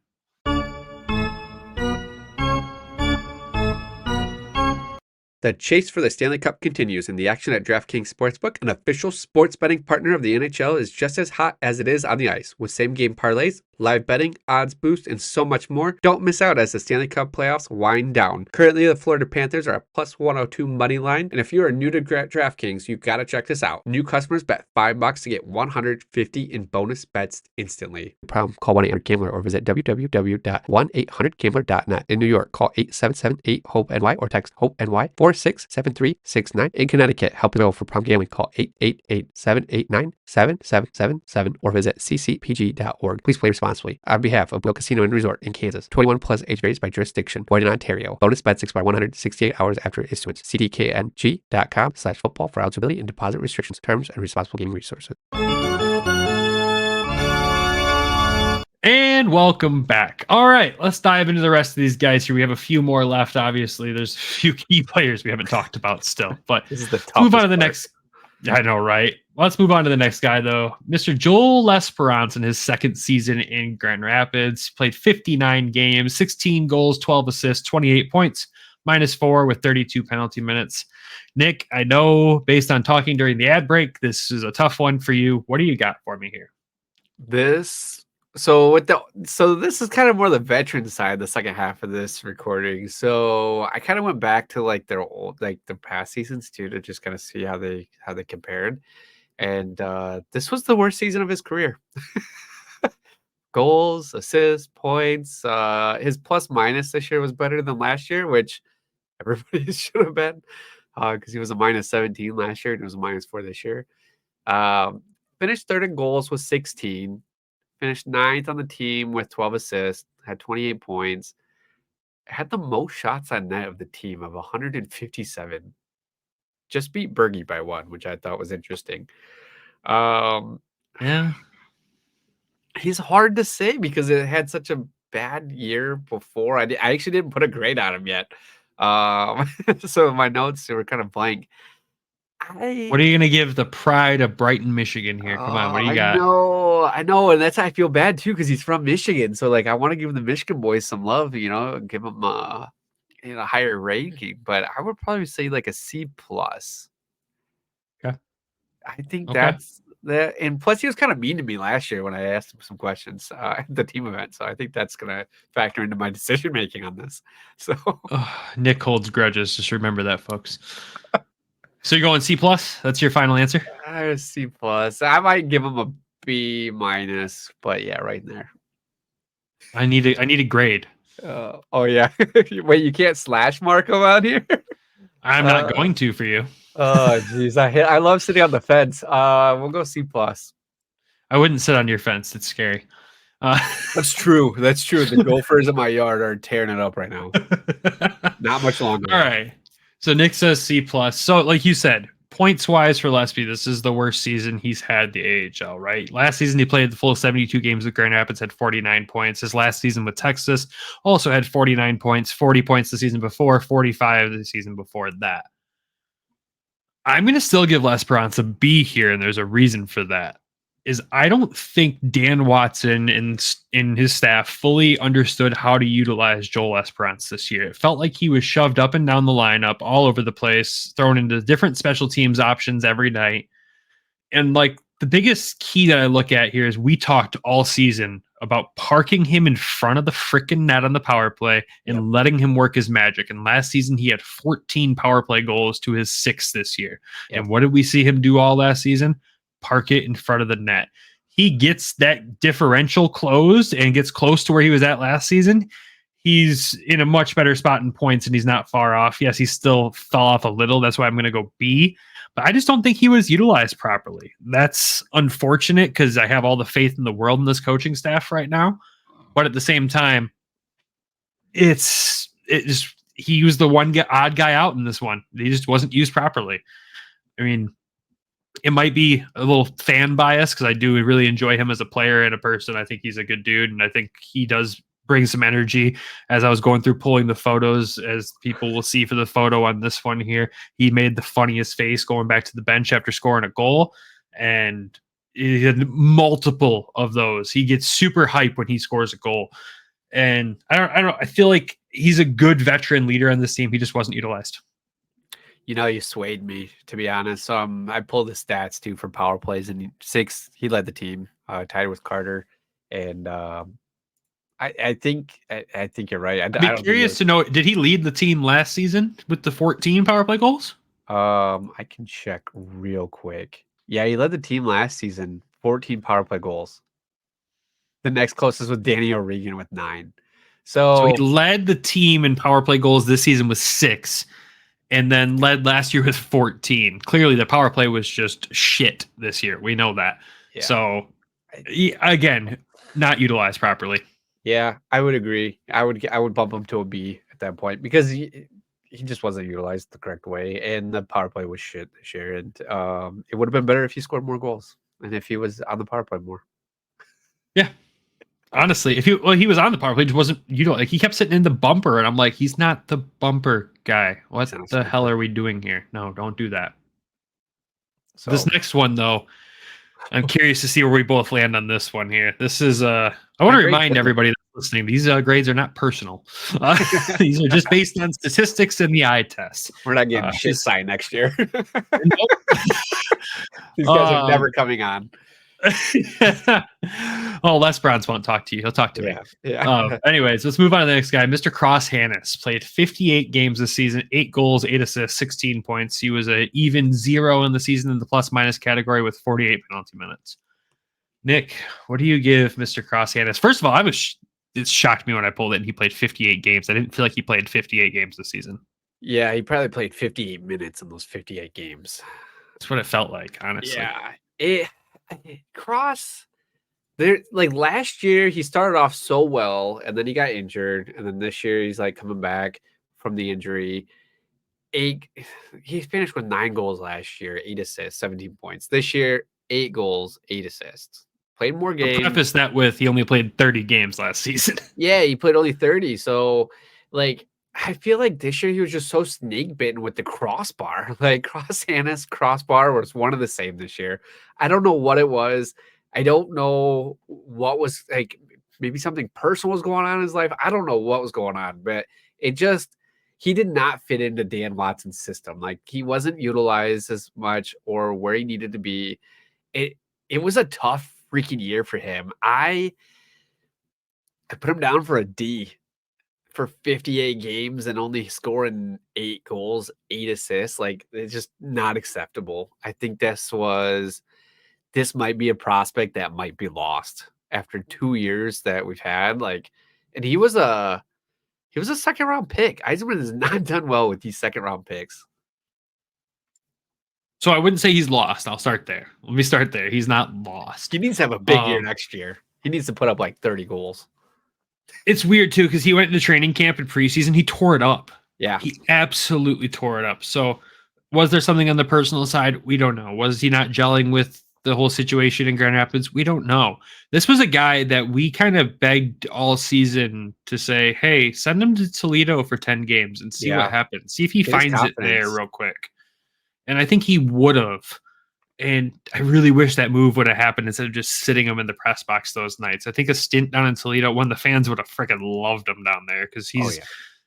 The chase for the Stanley Cup continues, and the action at DraftKings Sportsbook, an official sports betting partner of the NHL, is just as hot as it is on the ice. With same-game parlays, live betting, odds boost, and so much more, don't miss out as the Stanley Cup playoffs wind down. Currently, the Florida Panthers are a plus 102 money line, and if you are new to DraftKings, you've got to check this out. New customers bet $5 to get $150 in bonus bets instantly. Problem? Call 1-800-GAMBLER or visit www.1800gambler.net. In New York, call 877-8-HOPE-NY or text HOPE-NY 467369. In Connecticut, help available for problem gambling. Call 888-789-7777 or visit ccpg.org. Please play responsibly. On behalf of Will Casino and Resort in Kansas, 21 plus age varies by jurisdiction. Void in Ontario. Bonus bets expire 168 hours after issuance. cdkng.com/football for eligibility and deposit restrictions, terms, and responsible gaming resources. And welcome back. All right, let's dive into the rest of these guys here. We have a few more left. Obviously, there's a few key players we haven't talked about still, but This is the move on to the part. next. I know, right? Let's move on to the next guy, though. Mr. Joel L'Esperance in his second season in Grand Rapids. Played 59 games, 16 goals, 12 assists, 28 points, -4 with 32 penalty minutes. Nick, I know based on talking during the ad break, this is a tough one for you. What do you got for me here? So this is kind of more the veteran side, the second half of this recording. So I kind of went back to like their past seasons too, to just kind of see how they compared. And this was the worst season of his career. Goals, assists, points. His plus minus this year was better than last year, which everybody should have been, because he was a -17 last year and it was a -4 this year. Finished third in goals with 16. Finished 9th on the team with 12 assists, had 28 points, had the most shots on net of the team of 157. Just beat Bergie by 1, which I thought was interesting. Yeah. He's hard to say because it had such a bad year before. I actually didn't put a grade on him yet. So my notes were kind of blank. What are you going to give the pride of Brighton, Michigan here? Come on, what do you got? I know, and that's how I feel bad too because he's from Michigan. So like, I want to give the Michigan boys some love, give them a higher ranking. But I would probably say like a C+. Okay. I think that's that, and plus he was kind of mean to me last year when I asked him some questions at the team event. So I think that's gonna factor into my decision making on this. So Nick holds grudges. Just remember that, folks. So you're going C+? That's your final answer? C+. I might give him a B-, but yeah, right in there. I need a grade. Oh yeah. Wait, you can't slash mark him out here? I'm not going to for you. Oh geez, I love sitting on the fence. We'll go C+. I wouldn't sit on your fence. It's scary. That's true. That's true. The Gophers in my yard are tearing it up right now. Not much longer. All right. So Nick says C+. So like you said, points wise for Lesby, this is the worst season he's had the AHL, right? Last season he played the full 72 games with Grand Rapids, had 49 points. His last season with Texas also had 49 points, 40 points the season before, 45 the season before that. I'm going to still give L'Esperance a B here, and there's a reason for that. Is I don't think Dan Watson and his staff fully understood how to utilize Joel L'Esperance this year. It felt like he was shoved up and down the lineup all over the place, thrown into different special teams options every night. And like the biggest key that I look at here is we talked all season about parking him in front of the freaking net on the power play and letting him work his magic. And last season he had 14 power play goals to his 6 this year. Yep. And what did we see him do all last season? Park it in front of the net. He gets that differential closed and gets close to where he was at last season. He's in a much better spot in points and he's not far off. Yes, he still fell off a little. That's why I'm going to go B. But I just don't think he was utilized properly. That's unfortunate because I have all the faith in the world in this coaching staff right now. But at the same time, he was the one odd guy out in this one. He just wasn't used properly. I mean, It might be a little fan bias because I do really enjoy him as a player and a person. I think he's a good dude, and I think he does bring some energy. As I was going through pulling the photos, as people will see for the photo on this one here, he made the funniest face going back to the bench after scoring a goal, and he had multiple of those. He gets super hype when he scores a goal, and I feel like he's a good veteran leader on this team. He just wasn't utilized. You swayed me, to be honest. I pulled the stats too for power plays, and 6, he led the team, tied with Carter. And I think you're right. I'd be curious to know, did he lead the team last season with the 14 power play goals? I can check real quick. Yeah, he led the team last season, 14 power play goals. The next closest was Danny O'Regan with 9. So he led the team in power play goals this season with 6. And then led last year with 14. Clearly, the power play was just shit this year. We know that. Yeah. So, again, not utilized properly. Yeah, I would agree. I would bump him to a B at that point because he just wasn't utilized the correct way, and the power play was shit this year. And it would have been better if he scored more goals and if he was on the power play more. Yeah. Honestly, if he was on the power play, just wasn't he kept sitting in the bumper, and I'm like, he's not the bumper guy. What the hell are we doing here? No, don't do that. So this next one, though, I'm curious to see where we both land on this one here. This is I want to remind everybody that's listening, these grades are not personal. These are just based on statistics and the eye test. We're not getting shit signed next year. These guys are never coming on. Oh, Les Browns won't talk to you. He'll talk to me. Yeah. Anyways, let's move on to the next guy. Mr. Cross Hannes played 58 games this season, 8 goals, 8 assists, 16 points. He was a even 0 in the season in the plus-minus category with 48 penalty minutes. Nick, what do you give Mr. Cross Hannes? First of all, it shocked me when I pulled it and he played 58 games. I didn't feel like he played 58 games this season. Yeah, he probably played 58 minutes in those 58 games. That's what it felt like, honestly. Yeah. Cross, there, like last year he started off so well and then he got injured, and then this year he's like coming back from the injury. He finished with 9 goals last year, 8 assists, 17 points. This year, 8 goals, 8 assists. Played more games. I'll preface that with he only played 30 games last season. Yeah, he played only 30. So like I feel like this year he was just so snake bitten with the crossbar. Like Cross Hannes crossbar was one of the same this year. I don't know what it was. I don't know what was, like, maybe something personal was going on in his life. I don't know what was going on, but he did not fit into Dan Watson's system. Like he wasn't utilized as much or where he needed to be. It was a tough freaking year for him. I put him down for a D. For 58 games and only scoring 8 goals, 8 assists. Like, it's just not acceptable. I think this might be a prospect that might be lost after 2 years that we've had. Like, and he was a second round pick. Eisenman has not done well with these second round picks. So I wouldn't say he's lost. I'll start there. Let me start there. He's not lost. He needs to have a big year next year. He needs to put up like 30 goals. It's weird, too, because he went into training camp in preseason. He tore it up. Yeah. He absolutely tore it up. So was there something on the personal side? We don't know. Was he not gelling with the whole situation in Grand Rapids? We don't know. This was a guy that we kind of begged all season to say, hey, send him to Toledo for 10 games and see what happens. See if he finds it there real quick. And I think he would have. And I really wish that move would have happened instead of just sitting him in the press box those nights. I think a stint down in Toledo, one of the fans would have freaking loved him down there because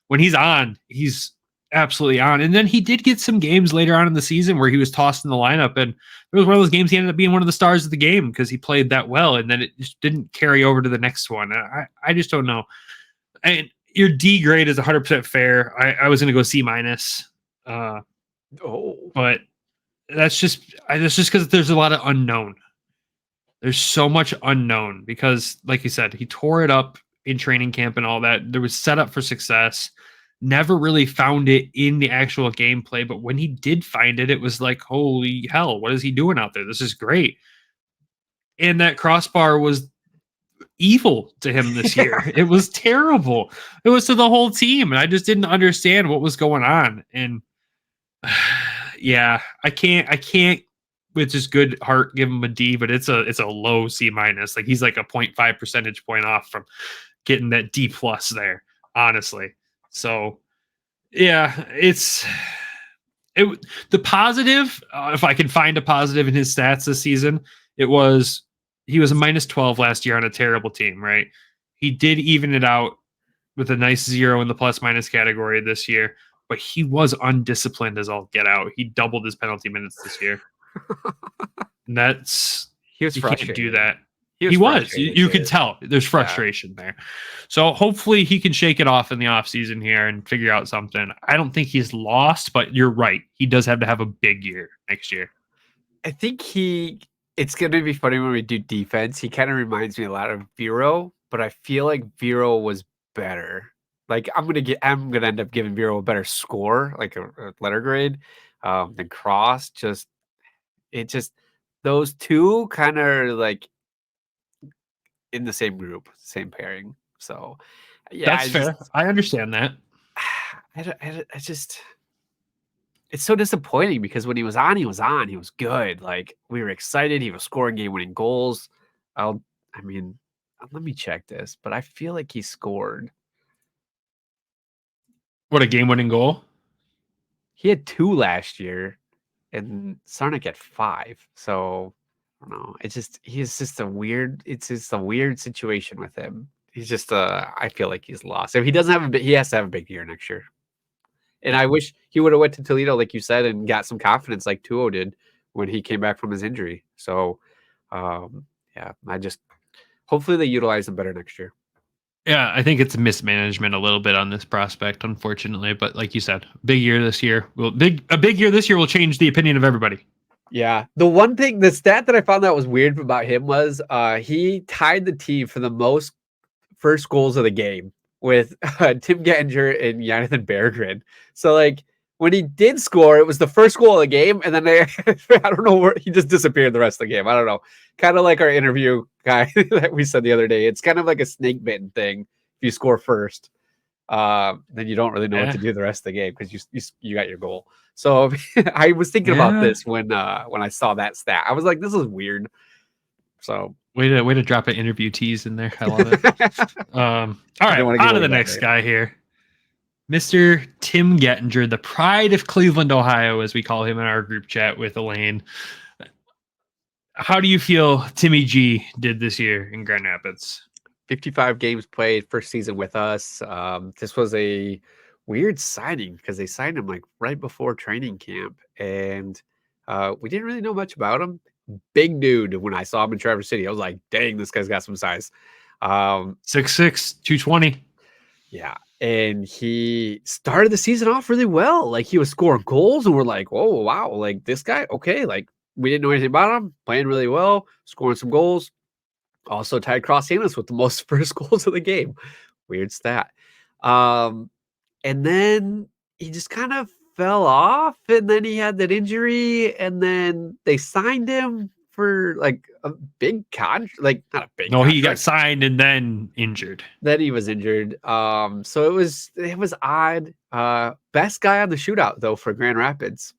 when he's on, he's absolutely on. And then he did get some games later on in the season where he was tossed in the lineup. And it was one of those games he ended up being one of the stars of the game because he played that well. And then it just didn't carry over to the next one. I just don't know. And your D grade is 100% fair. I was going to go C-. But that's just because there's a lot of unknown. There's so much unknown because, like you said, he tore it up in training camp and all that. There was set up for success. Never really found it in the actual gameplay, but when he did find it, it was like, holy hell, what is he doing out there? This is great. And that crossbar was evil to him this year. It was terrible. It was to the whole team, and I just didn't understand what was going on. And yeah, I can't with just good heart, give him a D, but it's a low C minus. Like he's like a 0.5 percentage point off from getting that D plus there, honestly. So yeah, the positive, if I can find a positive in his stats this season, he was a minus 12 last year on a terrible team, right? He did even it out with a nice 0 in the plus minus category this year, but he was undisciplined as all get out. He doubled his penalty minutes this year. And he was frustrated. Can't do that. He was. You could tell there's frustration there. So hopefully he can shake it off in the offseason here and figure out something. I don't think he's lost, but you're right. He does have to have a big year next year. I think it's going to be funny when we do defense. He kind of reminds me a lot of Vero, but I feel like Vero was better. Like I'm going to end up giving Vero a better score, like a letter grade, than Cross. Those two kind of like in the same group, same pairing. So yeah, that's fair. I understand that. It's so disappointing because when he was on, he was good. Like we were excited. He was scoring game-winning goals. Let me check this, but I feel like he scored. What, a game-winning goal? He had 2 last year, and Sarnik had 5. So I don't know. It's just a weird situation with him. He's just I feel like he's lost. If he doesn't have he has to have a big year next year. And I wish he would have went to Toledo, like you said, and got some confidence like Tuo did when he came back from his injury. So hopefully they utilize him better next year. Yeah, I think it's mismanagement a little bit on this prospect, unfortunately. But like you said, big year this year. A big year this year will change the opinion of everybody. Yeah. The stat that I found that was weird about him was he tied the team for the most first goals of the game with Tim Gettinger and Jonathan Berggren. So like when he did score, it was the first goal of the game, and then I don't know where he just disappeared the rest of the game. I don't know. Kind of like our interview guy that we said the other day. It's kind of like a snake bitten thing. If you score first, then you don't really know what to do the rest of the game because you got your goal. So I was thinking about this when I saw that stat. I was like, this is weird. So way to drop an interview tease in there. I love it. All right, on to the next guy here. Mr. Tim Gettinger, the pride of Cleveland, Ohio, as we call him in our group chat with Elaine. How do you feel Timmy G did this year in Grand Rapids? 55 games played, first season with us. This was a weird signing because they signed him like right before training camp, and we didn't really know much about him. Big dude. When I saw him in Traverse City, I was like, dang, this guy's got some size. 6'6", 220. Yeah. And he started the season off really well. Like he was scoring goals and we're like, oh, wow. Like this guy, okay. Like we didn't know anything about him, playing really well, scoring some goals. Also tied Cross Hamus with the most first goals of the game. Weird stat. And then he just kind of fell off, and then he had that injury, and then they signed him for like a big contract, like not a big. No, contract. He got signed and then injured. Then he was injured. So it was odd. Best guy on the shootout though for Grand Rapids.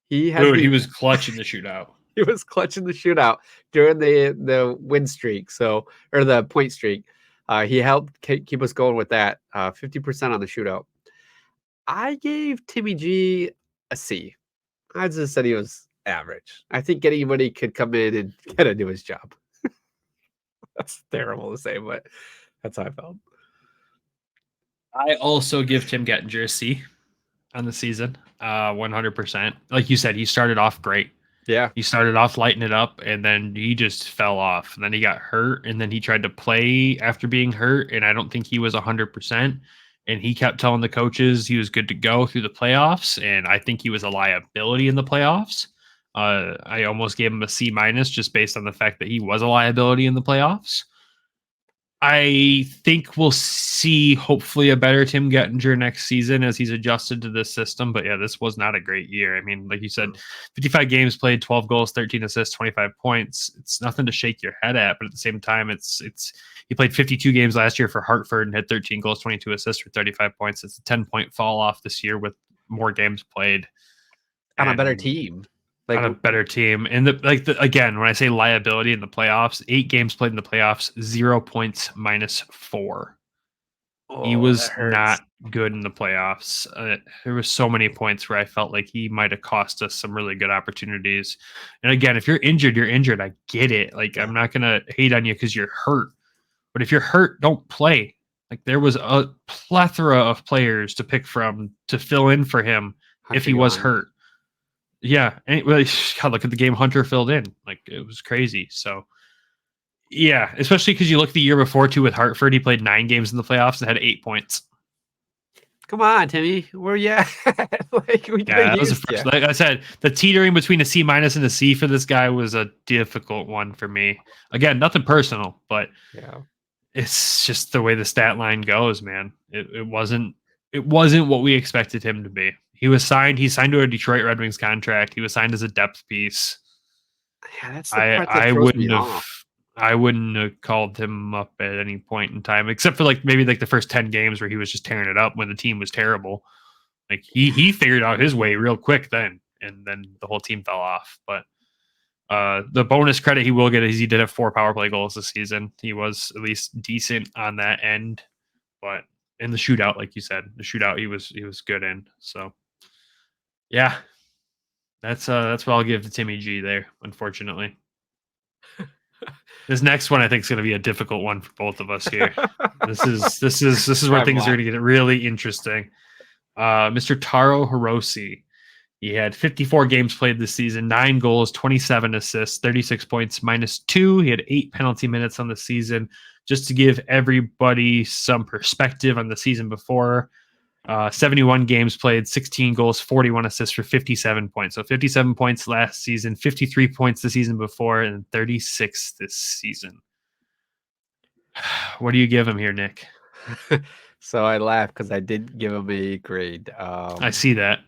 He was clutching the shootout. He was clutching the shootout during the win streak, or the point streak. He helped keep us going with that. 50% on the shootout. I gave Timmy G a C. I just said he was average. I think anybody could come in and get to do his job. That's terrible to say, but that's how I felt. I also give Tim Gettinger a C on the season. 100%. Like you said, he started off great. Yeah. He started off lighting it up, and then he just fell off. And then he got hurt, and then he tried to play after being hurt, and I don't think he was 100%. And he kept telling the coaches he was good to go through the playoffs, and I think he was a liability in the playoffs. I almost gave him a C- just based on the fact that he was a liability in the playoffs. I think we'll see hopefully a better Tim Gettinger next season as he's adjusted to this system. But yeah, this was not a great year. I mean, like you said, 55 games played, 12 goals, 13 assists, 25 points. It's nothing to shake your head at, but at the same time, he played 52 games last year for Hartford and had 13 goals, 22 assists for 35 points. It's a 10-point fall off this year with more games played on a better team. Like, on a better team. And again, when I say liability in the playoffs, 8 games played in the playoffs, 0 points, -4. He oh, that was hurts. not good in the playoffs. There were so many points where I felt like he might have cost us some really good opportunities. And again, if you're injured, you're injured. I get it. Like, I'm not going to hate on you because you're hurt. But if you're hurt, don't play. Like, there was a plethora of players to pick from to fill in for him if he was hurt. Yeah. And God, look at the game Hunter filled in. Like, it was crazy. So, yeah, especially because you look the year before too with Hartford, he played 9 games in the playoffs and had 8 points. Come on, Timmy, where you at? Like, we Yeah, that was the first. Like I said, the teetering between a C- and a C for this guy was a difficult one for me. Again, nothing personal, but yeah, it's just the way the stat line goes, man. It wasn't what we expected him to be. He signed to a Detroit Red Wings contract. He was signed as a depth piece. yeah, that's the part that throws me off. I wouldn't have called him up at any point in time, except for maybe the first 10 games where he was just tearing it up when the team was terrible. Like, he figured out his way real quick then, and then the whole team fell off. But the bonus credit he will get is he did have 4 power play goals this season. He was at least decent on that end, but in the shootout, like you said, he was good in. So yeah, that's what I'll give to Timmy G there, unfortunately. This next one I think is going to be a difficult one for both of us here. This is where things are going to get really interesting. Mr. Taro Hirose. He had 54 games played this season, 9 goals, 27 assists, 36 points, -2. He had 8 penalty minutes on the season. Just to give everybody some perspective on the season before, 71 games played, 16 goals, 41 assists for 57 points. So 57 points last season, 53 points the season before, and 36 this season. What do you give him here, Nick? So I laugh because I did give him a grade. I see that.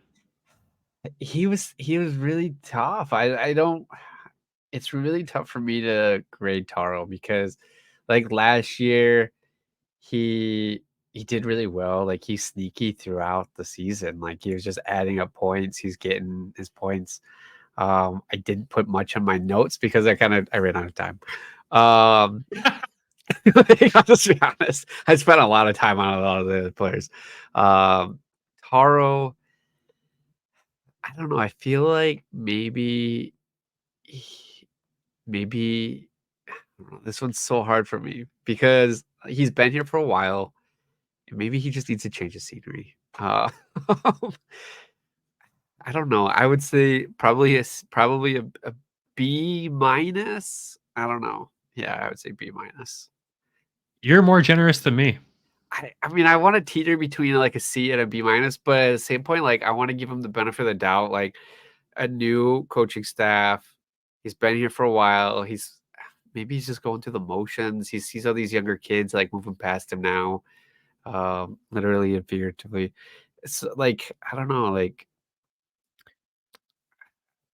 He was really tough. I don't. It's really tough for me to grade Taro because, like, last year, he did really well. Like, he's sneaky throughout the season. Like, he was just adding up points. He's getting his points. I didn't put much on my notes because I ran out of time. Like, I'll just be honest. I spent a lot of time on a lot of the players. Taro, I don't know. I feel like maybe I don't know, this one's so hard for me because he's been here for a while. And maybe he just needs to change the scenery. I don't know. I would say probably a B minus. I don't know. Yeah, I would say B minus. You're more generous than me. I mean, I want to teeter between like a C and a B minus, but at the same point, like, I want to give him the benefit of the doubt. Like, a new coaching staff. He's been here for a while. Maybe he's just going through the motions. He sees all these younger kids like moving past him now, literally and figuratively. It's like, I don't know, like,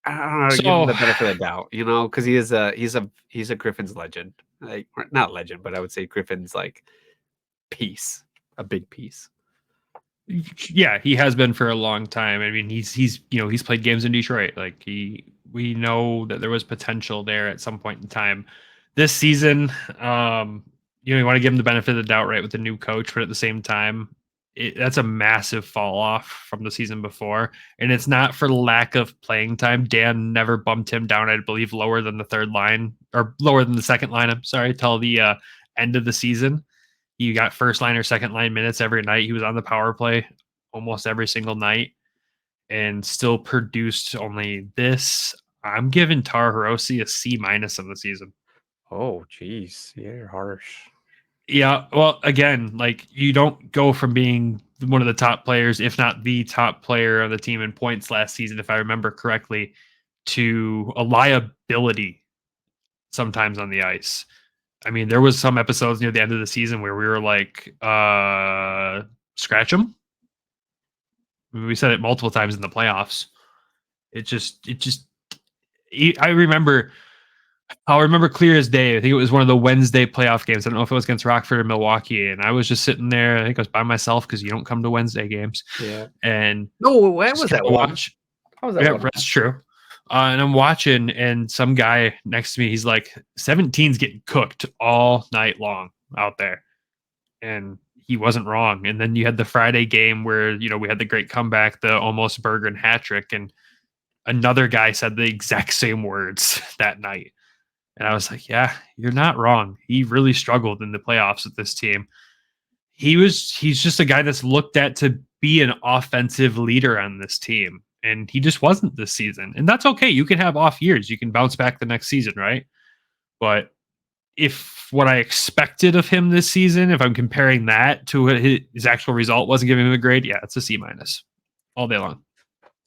I don't know how to give him the benefit of the doubt, because he's a Griffins legend. Like, not legend, but I would say Griffins like piece, a big piece. Yeah, he has been for a long time. I mean, he's played games in Detroit. Like, we know that there was potential there at some point in time. This season, you want to give him the benefit of the doubt, right, with the new coach, but at the same time, that's a massive fall off from the season before, and it's not for lack of playing time. Dan never bumped him down, I believe, lower than the third line or lower than the second line. I'm sorry, till the end of the season. He got first line or second line minutes every night. He was on the power play almost every single night and still produced only this. I'm giving Taro Hirose a C minus of the season. Oh, geez. Yeah, you're harsh. Yeah. Well, again, like, you don't go from being one of the top players, if not the top player on the team in points last season, if I remember correctly, to a liability sometimes on the ice. I mean, there was some episodes near the end of the season where we were like, scratch him. I mean, we said it multiple times in the playoffs. I'll remember clear as day. I think it was one of the Wednesday playoff games. I don't know if it was against Rockford or Milwaukee. And I was just sitting there. I think I was by myself because you don't come to Wednesday games. Yeah. And no, when was that watch? How was that? Yeah, that's true. And I'm watching, and some guy next to me, he's like, 17's getting cooked all night long out there. And he wasn't wrong. And then you had the Friday game where, we had the great comeback, the almost Berggren hat trick, and another guy said the exact same words that night. And I was like, yeah, you're not wrong. He really struggled in the playoffs with this team. He's just a guy that's looked at to be an offensive leader on this team. And he just wasn't this season. And that's okay. You can have off years. You can bounce back the next season, right? But if what I expected of him this season, if I'm comparing that to what his actual result wasn't giving him a grade, yeah, it's a C- all day long.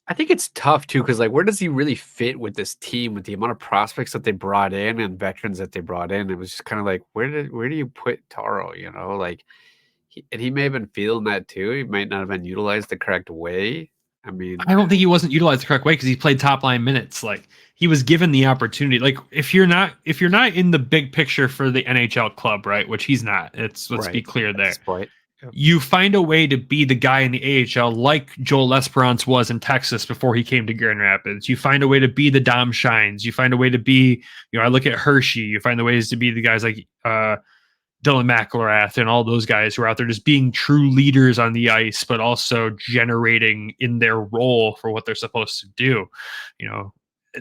I think it's tough too, because where does he really fit with this team, with the amount of prospects that they brought in and veterans that they brought in? It was just kind of like, where do you put Taro? He may have been feeling that too. He might not have been utilized the correct way. I mean, I don't think he wasn't utilized the correct way because he played top line minutes. Like, he was given the opportunity. Like, if you're not in the big picture for the NHL club, right? Which he's not. Let's be clear there. Yep. You find a way to be the guy in the AHL like Joel Esperance was in Texas before he came to Grand Rapids. You find a way to be the Dom Shines. You find a way to be, I look at Hershey. You find the ways to be the guys like Dylan McElrath and all those guys who are out there just being true leaders on the ice, but also generating in their role for what they're supposed to do.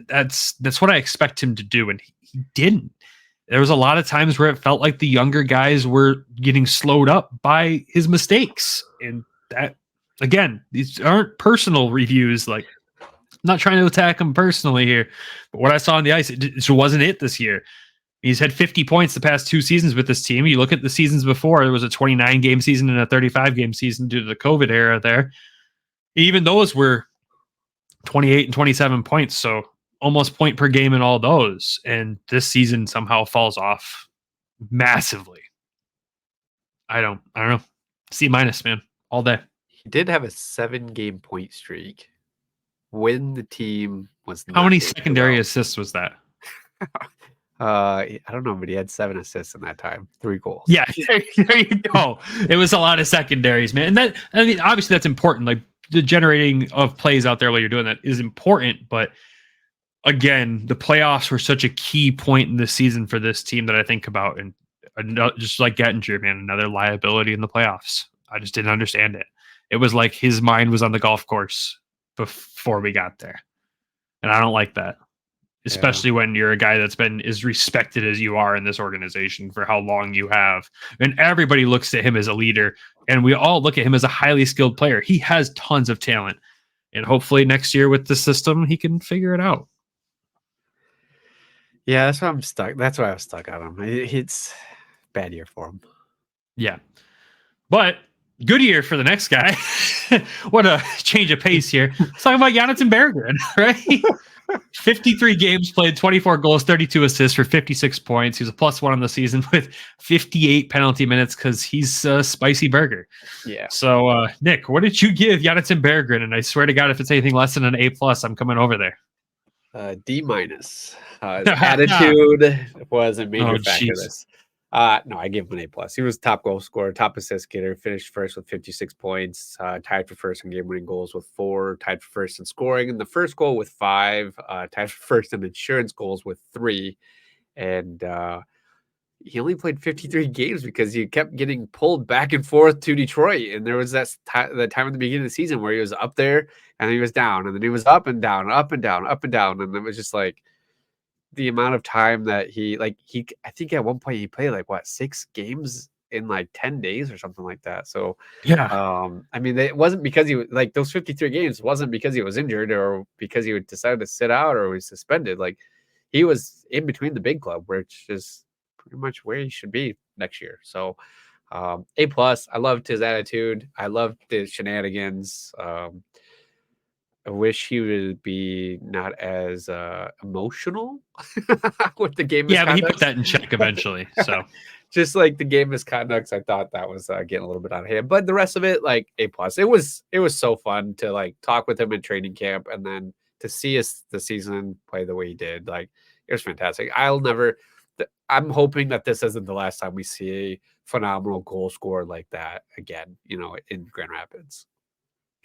That's what I expect him to do, and he didn't. There was a lot of times where it felt like the younger guys were getting slowed up by his mistakes. And that, again, these aren't personal reviews. Like, I'm not trying to attack him personally here, but what I saw on the ice, it just wasn't it this year. He's had 50 points the past 2 seasons with this team. You look at the seasons before, there was a 29-game season and a 35-game season due to the COVID era there. Even those were 28 and 27 points. So almost point per game in all those. And this season somehow falls off massively. I don't know. C-, man, all day. He did have a 7-game point streak when the team was. How many secondary assists was that? I don't know, but he had 7 assists in that time, 3 goals. Yeah, there you go. It was a lot of secondaries, man. And that, I mean, obviously that's important. Like, the generating of plays out there while you're doing that is important, but again, the playoffs were such a key point in this season for this team that I think about, and just like Gettinger, man, another liability in the playoffs. I just didn't understand it. It was like his mind was on the golf course before we got there. And I don't like that, especially when you're a guy that's been as respected as you are in this organization for how long you have. And everybody looks at him as a leader, and we all look at him as a highly skilled player. He has tons of talent, and hopefully next year with the system, he can figure it out. Yeah, that's why I'm stuck. That's why I was stuck on him. It's a bad year for him. Yeah. But good year for the next guy. What a change of pace here. Let's talk about Jonathan Berggren, right? 53 games played, 24 goals, 32 assists for 56 points. He was a +1 on the season with 58 penalty minutes because he's a spicy burger. Yeah. So, Nick, what did you give Jonathan Berggren? And I swear to God, if it's anything less than an A+, I'm coming over there. D-. His attitude was a major factor of this. No, I gave him an A+. He was top goal scorer, top assist getter, finished first with 56 points, tied for first in game-winning goals with 4, tied for first in scoring in the first goal with 5, tied for first in insurance goals with 3. And he only played 53 games because he kept getting pulled back and forth to Detroit. And there was that time at the beginning of the season where he was up there and then he was down, and then he was up and down, up and down, up and down. And it was just like the amount of time that I think at one point he played 6 games in 10 days or something like that. So yeah, I mean, it wasn't because he was those 53 games wasn't because he was injured or because he would decide to sit out or was suspended. He was in between the big club, which is pretty much where he should be next year. So A+. I loved his attitude. I loved the shenanigans. I wish he would be not as emotional with the game. Yeah, but he put that in check eventually. So just the game misconducts, I thought that was getting a little bit out of hand. But the rest of it, A+. It was so fun to talk with him in training camp, and then to see the season play the way he did. It was fantastic. I'm hoping that this isn't the last time we see a phenomenal goal scorer like that again, in Grand Rapids.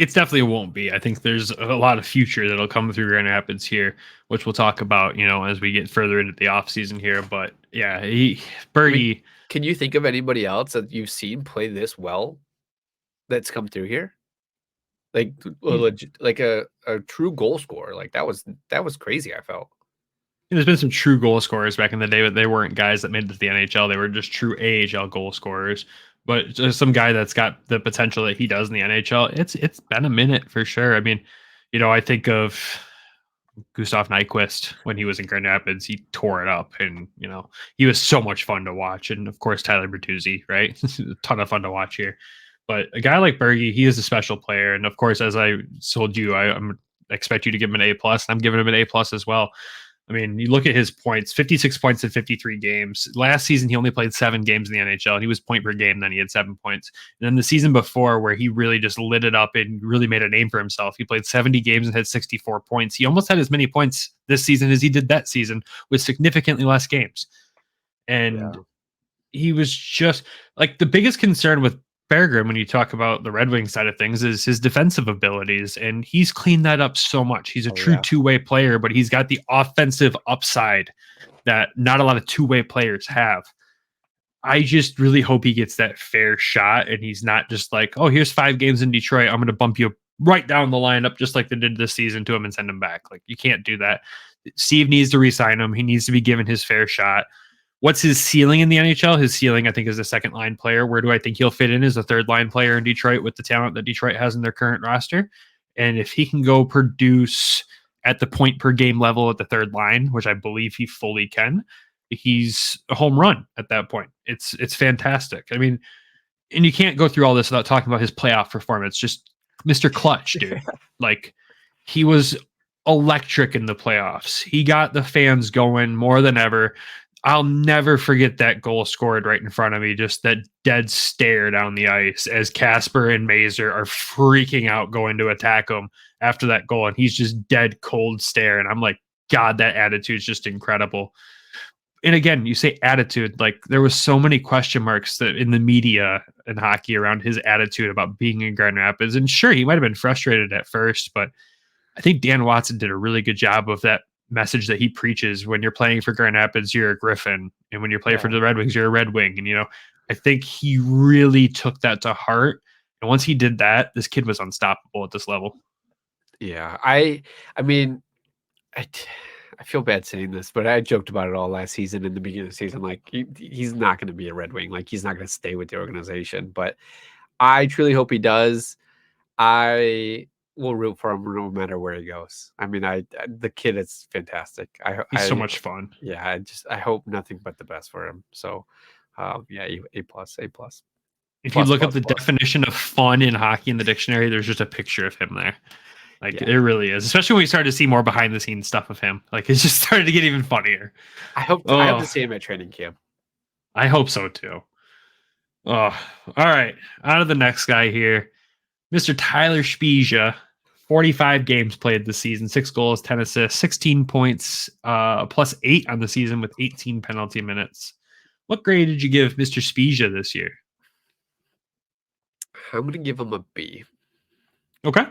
It's definitely won't be. I think there's a lot of future that'll come through Grand Rapids here, which we'll talk about, as we get further into the off season here. But yeah, Bergie. Can you think of anybody else that you've seen play this well that's come through here? Like a true goal scorer. Like that was crazy, I felt. There's been some true goal scorers back in the day, but they weren't guys that made it to the NHL. They were just true AHL goal scorers. But just some guy that's got the potential that he does in the NHL, it's been a minute for sure. I mean, I think of Gustav Nyquist when he was in Grand Rapids. He tore it up, and he was so much fun to watch. And of course, Tyler Bertuzzi, right? A ton of fun to watch here. But a guy like Bergie, he is a special player. And of course, as I told you, I expect you to give him an A+. I'm giving him an A+ as well. I mean, you look at his points, 56 points in 53 games. Last season, he only played 7 games in the NHL, and he was point per game. Then he had 7 points. And then the season before, where he really just lit it up and really made a name for himself, he played 70 games and had 64 points. He almost had as many points this season as he did that season with significantly less games. And he was just like the biggest concern with Berggren, when you talk about the Red Wings side of things, is his defensive abilities, and he's cleaned that up so much. He's a true two-way player, but he's got the offensive upside that not a lot of two-way players have. I just really hope he gets that fair shot, and he's not just like, oh, here's 5 games in Detroit, I'm going to bump you right down the lineup just like they did this season to him and send him back. Like, you can't do that. Steve needs to re-sign him. He needs to be given his fair shot. What's his ceiling in the NHL? His ceiling, I think, is a second line player. Where do I think he'll fit in as a third line player in Detroit with the talent that Detroit has in their current roster? And if he can go produce at the point per game level at the third line, which I believe he fully can, he's a home run at that point. It's fantastic. I mean, and you can't go through all this without talking about his playoff performance. Just Mr. Clutch, dude. Like, he was electric in the playoffs. He got the fans going more than ever. I'll never forget that goal scored right in front of me, just that dead stare down the ice as Casper and Mazur are freaking out going to attack him after that goal. And he's just dead cold stare. And I'm like, God, that attitude is just incredible. And again, you say attitude, like there was so many question marks that in the media and hockey around his attitude about being in Grand Rapids. And sure, he might've been frustrated at first, but I think Dan Watson did a really good job of that message that he preaches. When you're playing for Grand Rapids, you're a Griffin, and when you're playing for the Red Wings, you're a Red Wing. And I think he really took that to heart, and once he did that, this kid was unstoppable at this level. I mean, I feel bad saying this, but I joked about it all last season in the beginning of the season. Like, he's not going to be a Red Wing. Like, he's not going to stay with the organization, but I truly hope he does. I will root for him no matter where he goes. I mean, the kid is fantastic. He's so much fun. Yeah, I hope nothing but the best for him. So, A+. If you look up the definition of fun in hockey in the dictionary, there's just a picture of him there. Like, it really is. Especially when we started to see more behind the scenes stuff of him. Like, it just started to get even funnier. I hope to see him at training camp. I hope so too. Oh, all right. On to the next guy here. Mr. Tyler Spezia, 45 games played this season, 6 goals, 10 assists, 16 points, plus 8 on the season with 18 penalty minutes. What grade did you give Mr. Spezia this year? I'm going to give him a B. Okay.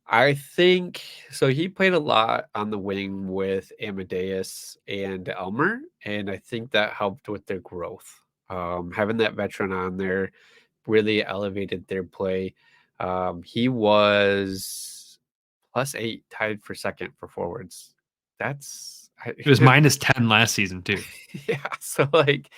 I think so. He played a lot on the wing with Amadeus and Elmer, and I think that helped with their growth. Having that veteran on there really elevated their play. He was +8, tied for second for forwards. It was -10 last season too. Yeah. So like,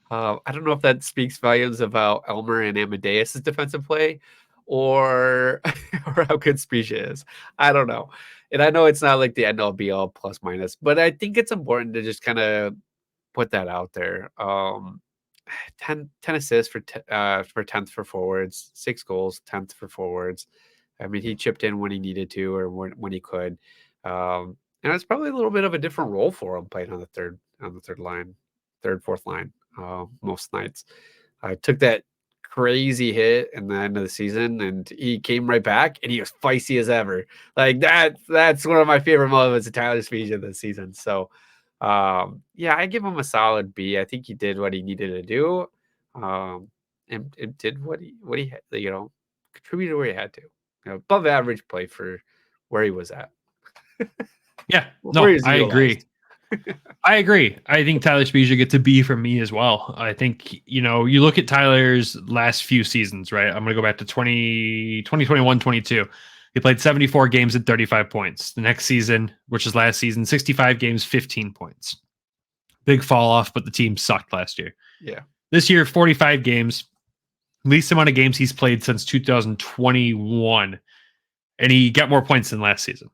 I don't know if that speaks volumes about Elmer and Amadeus's defensive play or how good Spezia is. I don't know. And I know it's not like the end all be all plus minus, but I think it's important to just kind of put that out there. 10 assists for 10th for forwards, 6 goals, 10th for forwards. I mean, he chipped in when he needed to or when he could. And it's probably a little bit of a different role for him playing on the third line, fourth line, most nights. I took that crazy hit in the end of the season and he came right back and he was feisty as ever. Like that's one of my favorite moments of Tyler Spezia this season. So I give him a solid B. I think he did what he needed to do. And did what he had, contributed where he had to. above average play for where he was at. Yeah, Where no, he's I utilized. agree. I agree. I think Tyler Spezier gets a B from me as well. I think, you look at Tyler's last few seasons, right? I'm going to go back to 2021, 22. He played 74 games at 35 points. The next season, which is last season, 65 games, 15 points. Big fall off, but the team sucked last year. Yeah. This year, 45 games, least amount of games he's played since 2021, and he got more points than last season.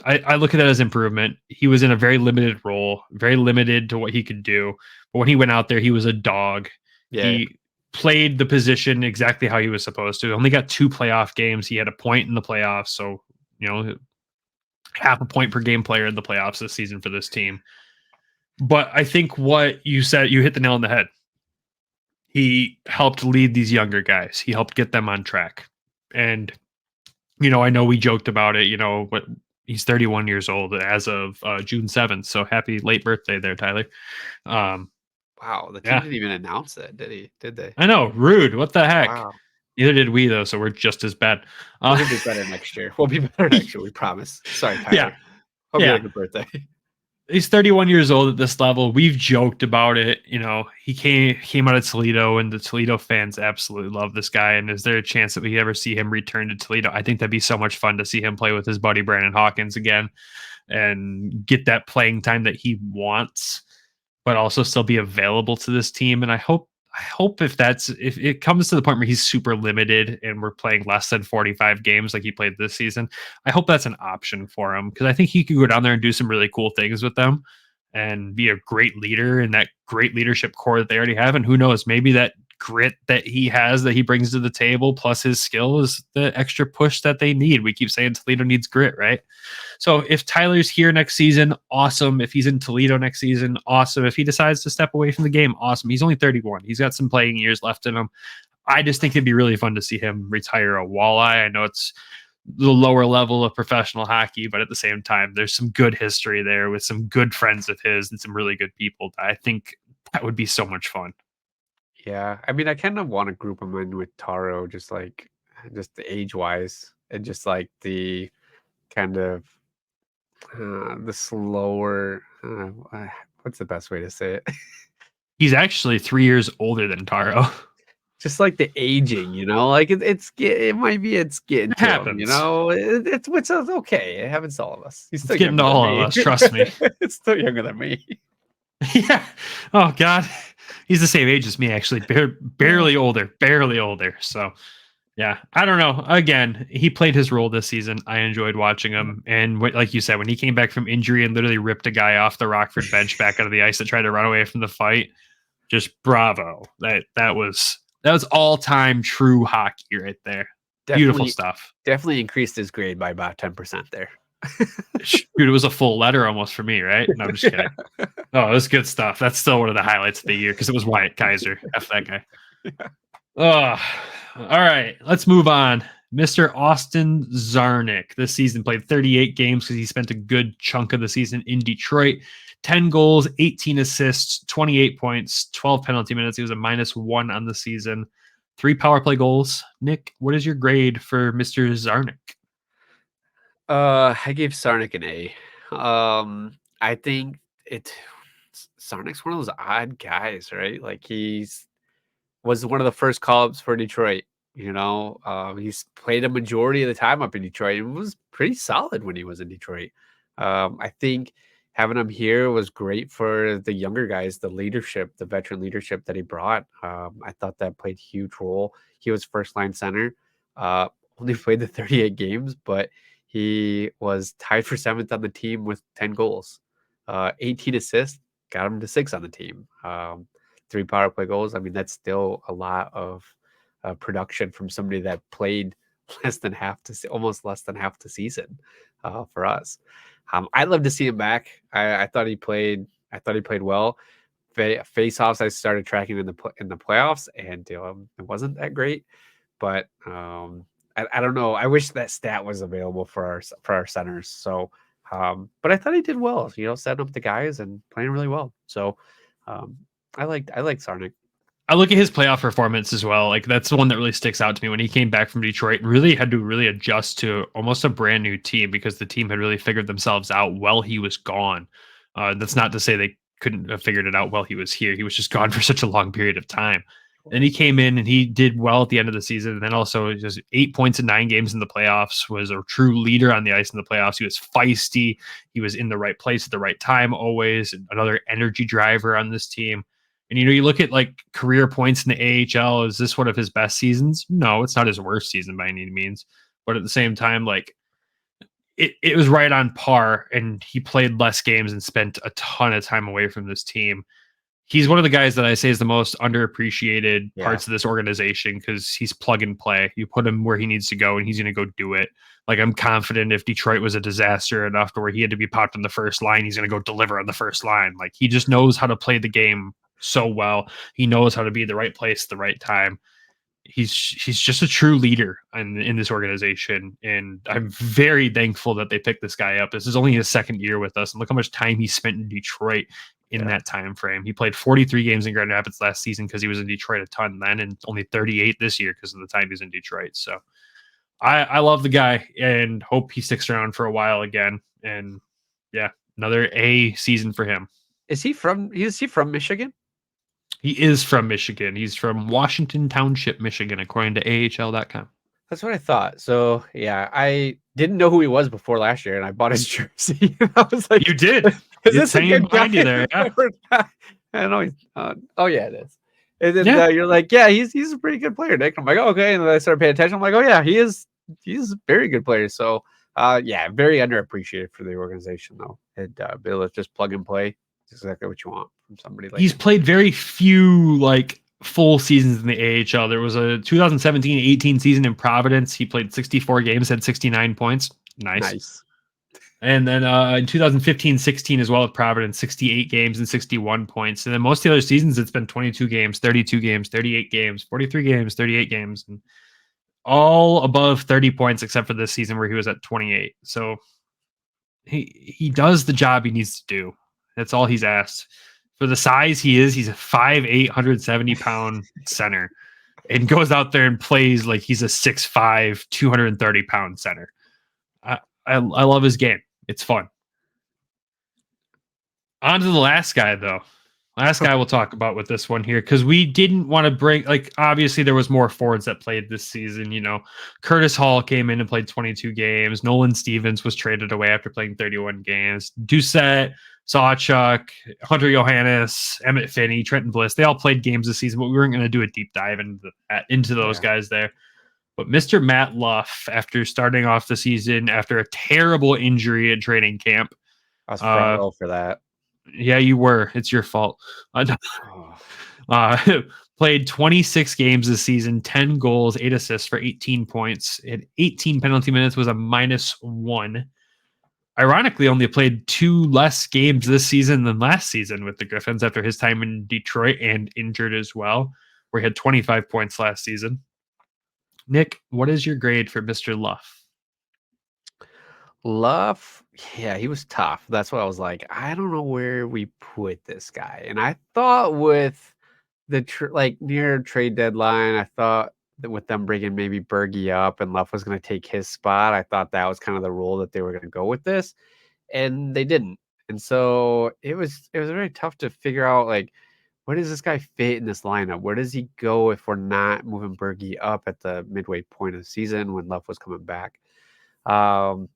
I look at that as improvement. He was in a very limited role, very limited to what he could do. But when he went out there, he was a dog. Yeah. He played the position exactly how he was supposed to. Only got 2 playoff games. He had a point in the playoffs. So, half a point per game player in the playoffs this season for this team. But I think what you said, you hit the nail on the head. He helped lead these younger guys. He helped get them on track. And, I know we joked about it, but he's 31 years old as of June 7th. So happy late birthday there, Tyler. Wow. The team didn't even announce that, did he? Did they? I know. Rude. What the heck? Wow. Neither did we, though. So we're just as bad. We'll be better next year. We'll be better next year. We promise. Sorry, Tyler. Yeah. Hope you had a good birthday. He's 31 years old at this level. We've joked about it. He came out of Toledo, and the Toledo fans absolutely love this guy. And is there a chance that we ever see him return to Toledo? I think that'd be so much fun to see him play with his buddy Brandon Hawkins again and get that playing time that he wants, but also still be available to this team. And I hope if it comes to the point where he's super limited and we're playing less than 45 games like he played this season, I hope that's an option for him, because I think he could go down there and do some really cool things with them and be a great leader in that great leadership core that they already have. And who knows, maybe that grit that he has, that he brings to the table, plus his skill, is the extra push that they need. We keep saying Toledo needs grit, right? So if Tyler's here next season, awesome. If he's in Toledo next season, awesome. If he decides to step away from the game, awesome. He's only 31. He's got some playing years left in him. I just think it'd be really fun to see him retire a walleye. I know it's the lower level of professional hockey, but at the same time, there's some good history there with some good friends of his and some really good people. I think that would be so much fun. Yeah. I mean, I kind of want to group him in with Taro, just age-wise, and just like the kind of the slower, what's the best way to say it? He's actually 3 years older than Taro. Just like the aging, like it might be, it's getting to him, it's okay. It happens to all of us. He's still getting to all of us. Trust me. It's still younger than me. Yeah. Oh God. He's the same age as me, actually. Barely older. So yeah, I don't know. Again, he played his role this season. I enjoyed watching him. And like you said, when he came back from injury and literally ripped a guy off the Rockford bench back out of the ice that tried to run away from the fight, just bravo. That was all-time true hockey right there. Beautiful stuff. Definitely increased his grade by about 10% there. Shoot, it was a full letter almost for me, right? No, I'm just kidding. Oh, it was good stuff. That's still one of the highlights of the year because it was Wyatt Kaiser. F that guy. Oh, all right. Let's move on. Mr. Austin Czarnik this season played 38 games because he spent a good chunk of the season in Detroit. 10 goals, 18 assists, 28 points, 12 penalty minutes. He was a -1 on the season. 3 power play goals. Nick, what is your grade for Mr. Czarnik? I gave Czarnik an A. I think Czarnik's one of those odd guys, right? Like was one of the first call-ups for Detroit. He's played a majority of the time up in Detroit and was pretty solid when he was in Detroit. I think having him here was great for the younger guys, the veteran leadership that he brought. I thought that played a huge role. He was first line center, only played the 38 games, but he was tied for 7th on the team with 10 goals, 18 assists, got him to 6 on the team. 3 power play goals. I mean, that's still a lot of production from somebody that played almost less than half the season for us. I'd love to see him back. I thought he played well. Face-offs I started tracking in the playoffs, and it wasn't that great. But I don't know. I wish that stat was available for our centers. So, but I thought he did well. Setting up the guys and playing really well. So, I liked Czarnik. I look at his playoff performance as well. Like that's the one that really sticks out to me when he came back from Detroit and really had to adjust to almost a brand new team because the team had really figured themselves out while he was gone. That's not to say they couldn't have figured it out while he was here. He was just gone for such a long period of time. And he came in and he did well at the end of the season. And then also just 8 points in 9 games in the playoffs, was a true leader on the ice in the playoffs. He was feisty. He was in the right place at the right time, always. Another energy driver on this team. And, you look at like career points in the AHL. Is this one of his best seasons? No, it's not his worst season by any means. But at the same time, like it was right on par, and he played less games and spent a ton of time away from this team. He's one of the guys that I say is the most underappreciated parts of this organization because he's plug and play. You put him where he needs to go and he's going to go do it. Like I'm confident if Detroit was a disaster enough to where he had to be popped on the first line, he's going to go deliver on the first line. Like he just knows how to play the game so well. He knows how to be at the right place at the right time. He's just a true leader in this organization. And I'm very thankful that they picked this guy up. This is only his second year with us. And look how much time he spent in Detroit in that time frame. He played 43 games in Grand Rapids last season because he was in Detroit a ton then, and only 38 this year because of the time he's in Detroit. So I love the guy and hope he sticks around for a while again. And yeah, another A season for him. Is he from Michigan? He is from Michigan. He's from Washington Township, Michigan, according to AHL.com. That's what I thought. So yeah, I didn't know who he was before last year, and I bought his jersey. I was like, "You did? Is this a good guy?" You there? Yeah. I know he's. Oh yeah, it is. And then you're like, yeah, he's a pretty good player, Nick. I'm like, oh, okay, and then I started paying attention. I'm like, oh yeah, he's a very good player. So yeah, very underappreciated for the organization though. And be able to just plug and play. It's exactly what you want from somebody like he's him. Played very few like full seasons in the AHL. There was a 2017-18 season in Providence. He played 64 games, had 69 points. Nice. And then in 2015-16 as well with Providence, 68 games and 61 points. And then most of the other seasons, it's been 22 games, 32 games, 38 games, 43 games, 38 games, and all above 30 points except for this season where he was at 28. So he does the job he needs to do. That's all he's asked. For the size he is, he's a 5'8", 170-pound center and goes out there and plays like he's a 6'5", 230-pound center. I love his game. It's fun. On to the last guy, though. Last guy we'll talk about with this one here, because we didn't want to bring, like, obviously there was more forwards that played this season. Curtis Hall came in and played 22 games. Nolan Stevens was traded away after playing 31 games. Doucette, Sawchuk, Hunter Johannes, Emmett Finney, Trenton Bliss, they all played games this season, but we weren't going to do a deep dive into those guys there. But Mr. Matt Luff, after starting off the season after a terrible injury at training camp. I was front row for that. Yeah, you were. It's your fault. Played 26 games this season, 10 goals, 8 assists for 18 points. Had 18 penalty minutes, was a -1. Ironically, only played 2 less games this season than last season with the Griffins after his time in Detroit and injured as well, where he had 25 points last season. Nick, what is your grade for Mr. Luff? Luff, yeah, he was tough. That's what I was like. I don't know where we put this guy. And I thought with the near trade deadline, I thought that with them bringing maybe Bergie up and Luff was going to take his spot, I thought that was kind of the role that they were going to go with this, and they didn't. And so it was very tough to figure out, like, where does this guy fit in this lineup? Where does he go if we're not moving Bergie up at the midway point of the season when Luff was coming back? 10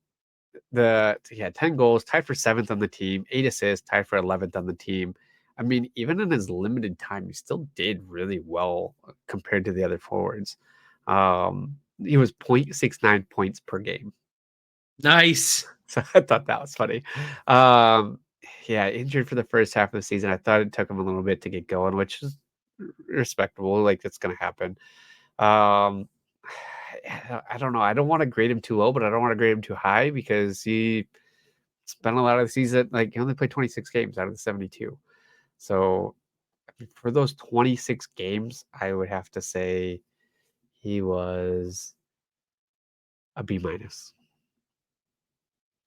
goals, tied for 7th on the team, 8 assists, tied for 11th on the team. I mean, even in his limited time, he still did really well compared to the other forwards. He was 0.69 points per game. Nice. So I thought that was funny. Injured for the first half of the season. I thought it took him a little bit to get going, which is respectable. Like, it's going to happen. I don't know. I don't want to grade him too low, but I don't want to grade him too high because he spent a lot of the season. Like, he only played 26 games out of the 72. So for those 26 games, I would have to say he was a B-.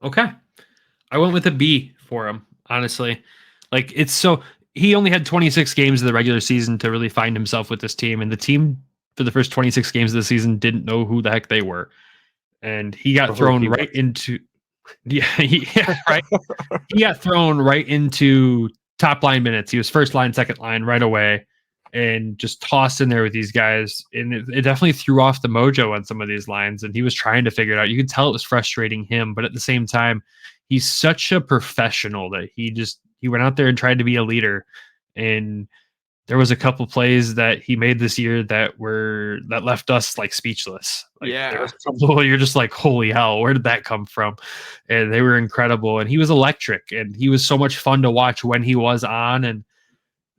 Okay. I went with a B for him, honestly. Like, it's so he only had 26 games of the regular season to really find himself with this team. And the team for the first 26 games of the season didn't know who the heck they were. And he got thrown right into, right. He got thrown right into top line minutes. He was first line, second line right away, and just tossed in there with these guys. And it definitely threw off the mojo on some of these lines. And he was trying to figure it out. You could tell it was frustrating him, but at the same time, he's such a professional that he went out there and tried to be a leader. And there was a couple plays that he made this year that left us like speechless. Like, there was a couple you're just like, holy hell, where did that come from? And they were incredible. And he was electric, and he was so much fun to watch when he was on. And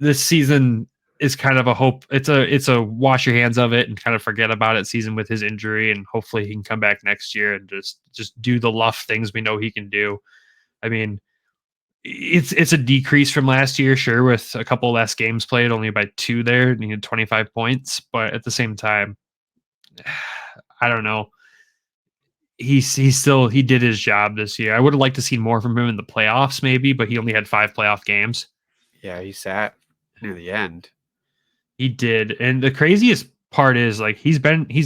this season is kind of a hope. It's a wash your hands of it and kind of forget about it season with his injury. And hopefully he can come back next year and just do the Luff things we know he can do. I mean, it's a decrease from last year, sure, with a couple less games played, only by 2 there, and he had 25 points. But at the same time, I don't know. He did his job this year. I would have liked to see more from him in the playoffs, maybe, but he only had 5 playoff games. Yeah, he sat near the end. He did, and the craziest part is like he's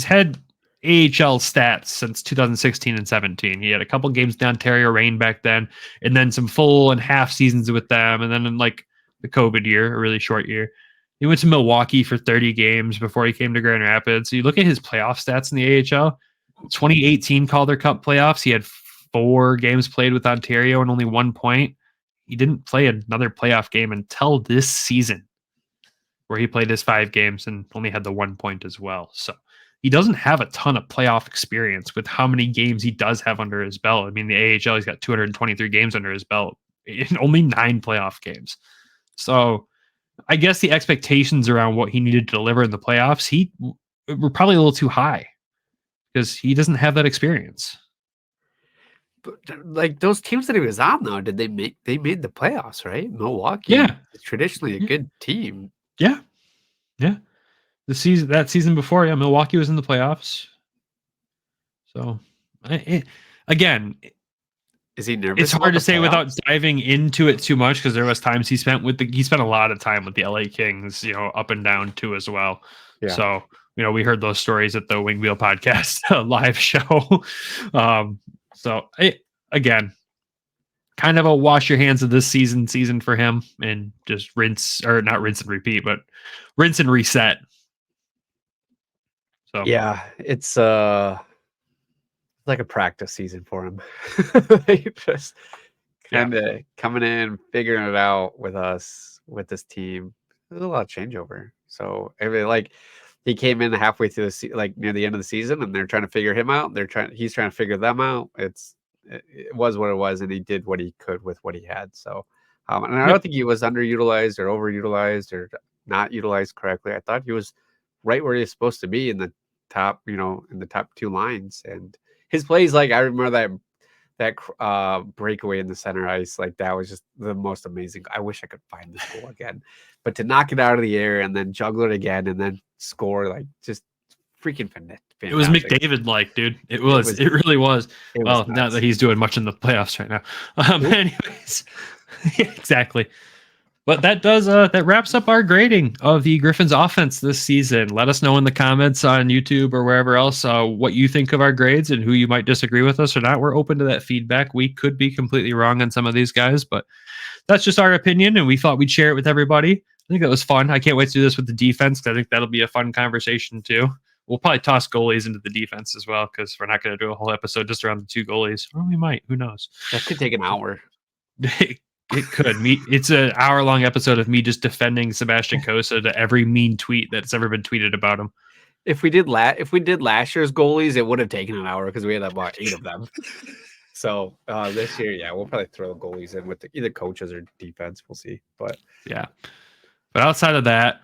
had AHL stats since 2016 and 17. He had a couple games in Ontario Reign back then, and then some full and half seasons with them, and then in like the COVID year, a really short year. He went to Milwaukee for 30 games before he came to Grand Rapids. So you look at his playoff stats in the AHL, 2018 Calder Cup playoffs, he had 4 games played with Ontario and only 1 point. He didn't play another playoff game until this season, where he played his 5 games and only had the 1 point as well. So he doesn't have a ton of playoff experience with how many games he does have under his belt. I mean, the AHL, he's got 223 games under his belt in only 9 playoff games. So I guess the expectations around what he needed to deliver in the playoffs, were probably a little too high because he doesn't have that experience. But like those teams that he was on, though, they made the playoffs, right? Milwaukee, yeah, is traditionally a good team. Yeah. That season before, Milwaukee was in the playoffs. So, again, is he nervous? It's hard to say without diving into it too much, because there was times he spent a lot of time with the LA Kings, up and down too as well. Yeah. So, we heard those stories at the Wingwheel Podcast live show. Again, kind of a wash your hands of this season for him, and just not rinse and repeat, but rinse and reset. So yeah, it's like a practice season for him. Just kind of coming in, figuring it out with us, with this team. There's a lot of changeover. So he came in halfway through near the end of the season, and they're trying to figure him out. He's trying to figure them out. It was what it was, and he did what he could with what he had. So, and I don't think he was underutilized or overutilized or not utilized correctly. I thought he was right where he's supposed to be in the top, in the top 2 lines. And his plays, I remember that breakaway in the center ice, that was just the most amazing. I wish I could find this goal again, but to knock it out of the air and then juggle it again and then score, just freaking fantastic. It was McDavid dude. It really was. Well, not that he's doing much in the playoffs right now. Anyways, exactly. But that does that wraps up our grading of the Griffins offense this season. Let us know in the comments on YouTube or wherever else what you think of our grades and who you might disagree with us or not. We're open to that feedback. We could be completely wrong on some of these guys, but that's just our opinion, and we thought we'd share it with everybody. I think that was fun. I can't wait to do this with the defense, because I think that'll be a fun conversation too. We'll probably toss goalies into the defense as well, because we're not going to do a whole episode just around the 2 goalies. Or we might. Who knows? That could take an hour. It could. It's an hour-long episode of me just defending Sebastian Cossa to every mean tweet that's ever been tweeted about him. If we did last year's goalies, it would have taken an hour, because we had about 8 of them. So this year, we'll probably throw the goalies in with either coaches or defense. We'll see. But outside of that,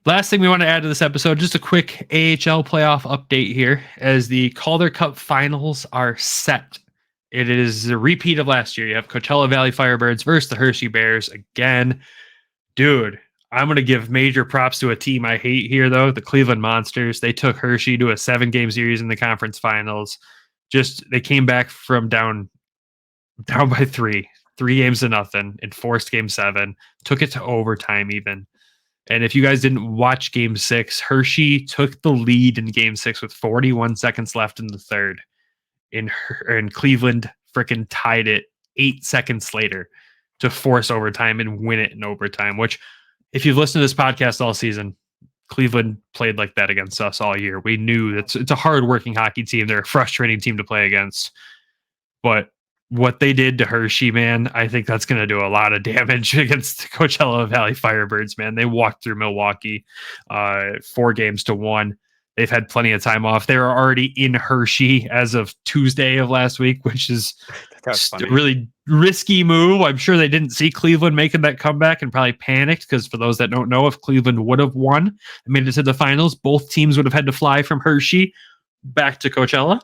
last thing we want to add to this episode, just a quick AHL playoff update here, as the Calder Cup Finals are set. It is a repeat of last year. You have Coachella Valley Firebirds versus the Hershey Bears again. Dude, I'm going to give major props to a team I hate here, though, the Cleveland Monsters. They took Hershey to a 7-game series in the conference finals. They came back from down by 3. 3-0 and forced Game 7, took it to overtime even. And if you guys didn't watch Game 6, Hershey took the lead in Game 6 with 41 seconds left in the third. And Cleveland freaking tied it 8 seconds later to force overtime and win it in overtime, which if you've listened to this podcast all season, Cleveland played like that against us all year. We knew it's a hard-working hockey team. They're a frustrating team to play against. But what they did to Hershey, man, I think that's going to do a lot of damage against the Coachella Valley Firebirds, man. They walked through Milwaukee 4-1. They've had plenty of time off. They were already in Hershey as of Tuesday of last week, which is a really risky move. I'm sure they didn't see Cleveland making that comeback and probably panicked because for those that don't know, if Cleveland would have won and made it to the finals, both teams would have had to fly from Hershey back to Coachella.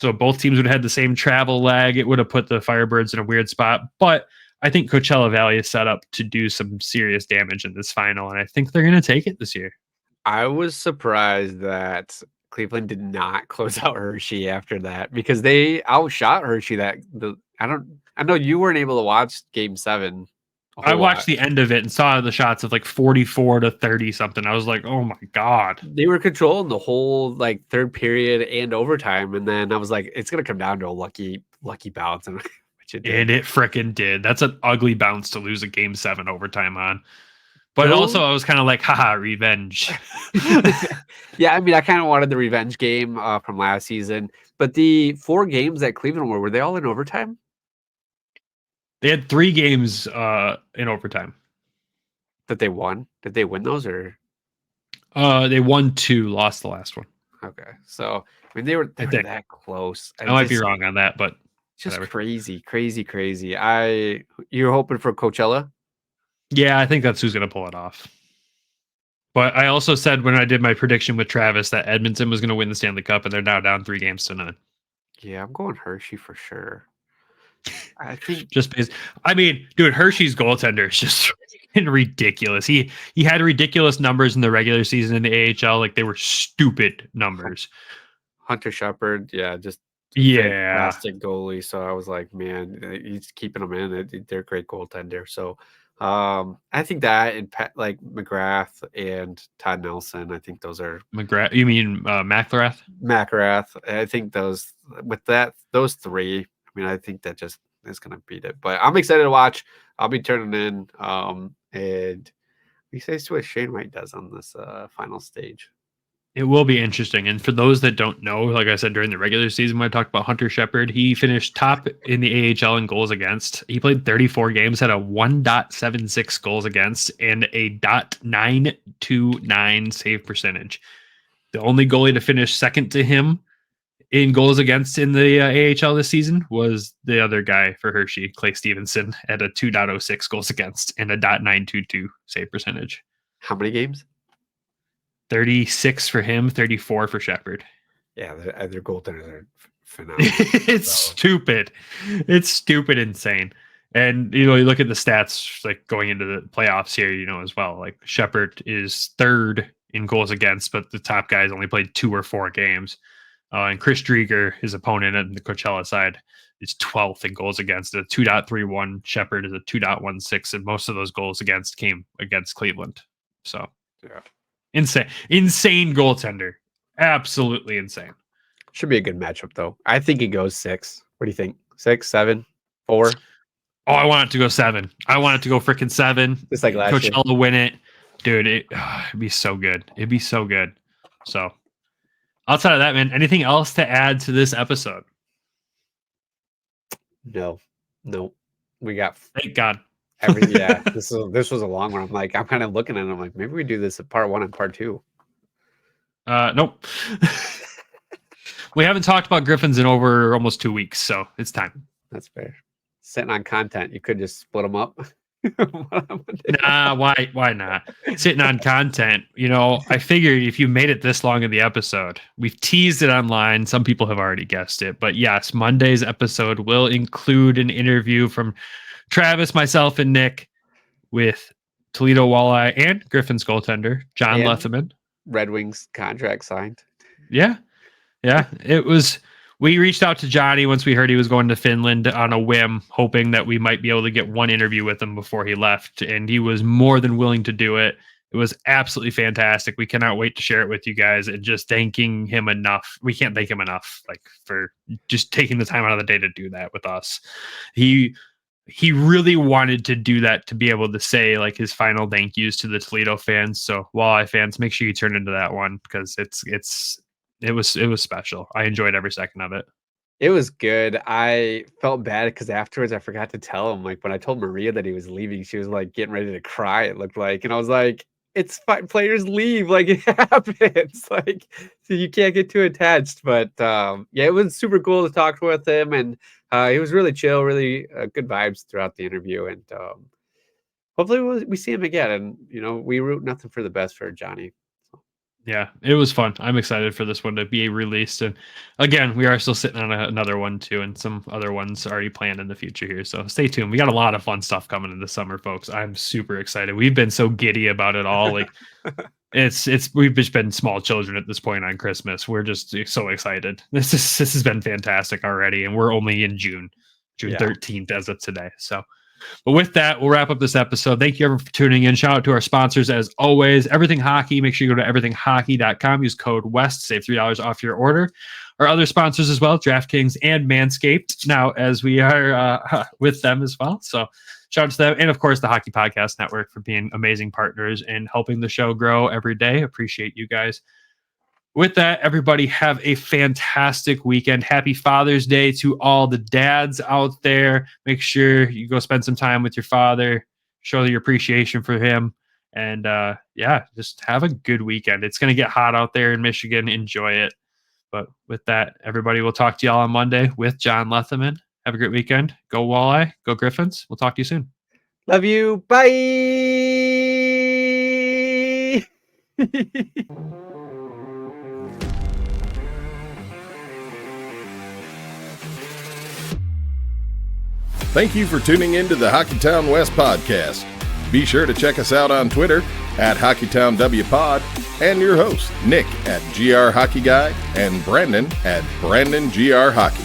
So both teams would have had the same travel lag. It would have put the Firebirds in a weird spot. But I think Coachella Valley is set up to do some serious damage in this final, and I think they're going to take it this year. I was surprised that Cleveland did not close out Hershey after that because they outshot Hershey. I know you weren't able to watch Game 7. I watched the end of it and saw the shots of like 44-30 something. I was like, oh my God. They were controlling the whole like third period and overtime. And then I was like, it's going to come down to a lucky bounce. And it freaking did. That's an ugly bounce to lose a Game 7 overtime on. But also, I was kind of like, haha, revenge. Yeah, I mean, I kind of wanted the revenge game from last season. But the 4 games that Cleveland were they all in overtime? They had 3 games in overtime. That they won? Did they win those? Or they won 2, lost the last one. Okay. So, I mean, they were that close. I might be wrong on that, but just whatever. Crazy. You're hoping for Coachella? Yeah, I think that's who's going to pull it off. But I also said when I did my prediction with Travis that Edmonton was going to win the Stanley Cup, and they're now down 3-0. Yeah, I'm going Hershey for sure. I think dude, Hershey's goaltender is just ridiculous. He had ridiculous numbers in the regular season in the AHL, like they were stupid numbers. Hunter Shepard, just fantastic goalie. So I was like, man, he's keeping them in. They're a great goaltender. So I think that and like McGrath and Todd Nelson, I think those are McGrath. You mean McElrath? McElrath. I think those 3. I mean, I think that just is going to beat it. But I'm excited to watch. I'll be turning in. And we say what Shane Wright does on this final stage. It will be interesting. And for those that don't know, like I said, during the regular season, when I talked about Hunter Shepard, he finished top in the AHL in goals against. He played 34 games, had a 1.76 goals against and a .929 save percentage. The only goalie to finish second to him in goals against in the AHL this season was the other guy for Hershey, Clay Stevenson, at a 2.06 goals against and a .922 save percentage. How many games? 36 for him, 34 for Shepard. Yeah, their goaltenders are phenomenal. It's stupid. It's stupid insane. And, you look at the stats like going into the playoffs here, as well. Like Shepard is 3rd in goals against, but the top guys only played 2 or 4 games. And Chris Drieger, his opponent on the Coachella side, is 12th in goals against. A 2.31. Shepard is a 2.16, and most of those goals against came against Cleveland. So, yeah. Insane goaltender. Absolutely insane. Should be a good matchup, though. I think it goes 6. What do you think? 6, 7, 4? Oh, I want it to go 7. I want it to go freaking 7. Just like last year. Coachella win it. Dude, it'd be so good. It'd be so good. So, outside of that, man, anything else to add to this episode? No. We got... Thank God. This was a long one. I'm kind of looking at it. I'm like, maybe we do this at part 1 and part 2. Nope. We haven't talked about Griffins in over almost 2 weeks, so it's time. That's fair. Sitting on content, you could just split them up. Nah, why not? Sitting on content. I figured if you made it this long in the episode, we've teased it online. Some people have already guessed it, but yes, Monday's episode will include an interview from Travis, myself, and Nick with Toledo Walleye and Griffins goaltender John Lethemon. Red Wings contract signed. Yeah. It was We reached out to Johnny once we heard he was going to Finland on a whim, hoping that we might be able to get one interview with him before he left. And he was more than willing to do it. It was absolutely fantastic. We cannot wait to share it with you guys, and just thanking him enough. We can't thank him enough, like, for just taking the time out of the day to do that with us. He really wanted to do that, to be able to say like his final thank yous to the Toledo fans. So Walleye fans, make sure you turn into that one, because it was special. I enjoyed every second of it. It was good. I felt bad because afterwards I forgot to tell him. Like, when I told Maria that he was leaving, she was like getting ready to cry, it looked like. And I was like, it's fine. Players leave. Like, it happens. Like, so you can't get too attached. But yeah, it was super cool to talk with him. And he was really chill, really good vibes throughout the interview. And hopefully we see him again. And, you know, we root nothing for the best for Johnny. Yeah, it was fun. I'm excited for this one to be released. And again, we are still sitting on another one too, and some other ones already planned in the future here. So stay tuned. We got a lot of fun stuff coming in the summer, folks. I'm super excited. We've been so giddy about it all. Like we've just been small children at this point on Christmas. We're just so excited. This has been fantastic already. And we're only in June 13th as of today. So, but with that, we'll wrap up this episode. Thank you everyone for tuning in. Shout out to our sponsors as always. Everything Hockey. Make sure you go to everythinghockey.com. Use code WEST. Save $3 off your order. Our other sponsors as well, DraftKings and Manscaped. Now, as we are with them as well. So shout out to them. And of course, the Hockey Podcast Network for being amazing partners and helping the show grow every day. Appreciate you guys. With that, everybody have a fantastic weekend. Happy Father's Day to all the dads out there. Make sure you go spend some time with your father, show your appreciation for him. And just have a good weekend. It's going to get hot out there in Michigan. Enjoy it. But with that, everybody, we'll talk to y'all on Monday with John Letherman. Have a great weekend. Go Walleye. Go Griffins. We'll talk to you soon. Love you. Bye. Thank you for tuning in to the Hockeytown West Podcast. Be sure to check us out on Twitter at HockeytownWPod, and your host, Nick at GR Hockey Guy, and Brandon at BrandonGR Hockey.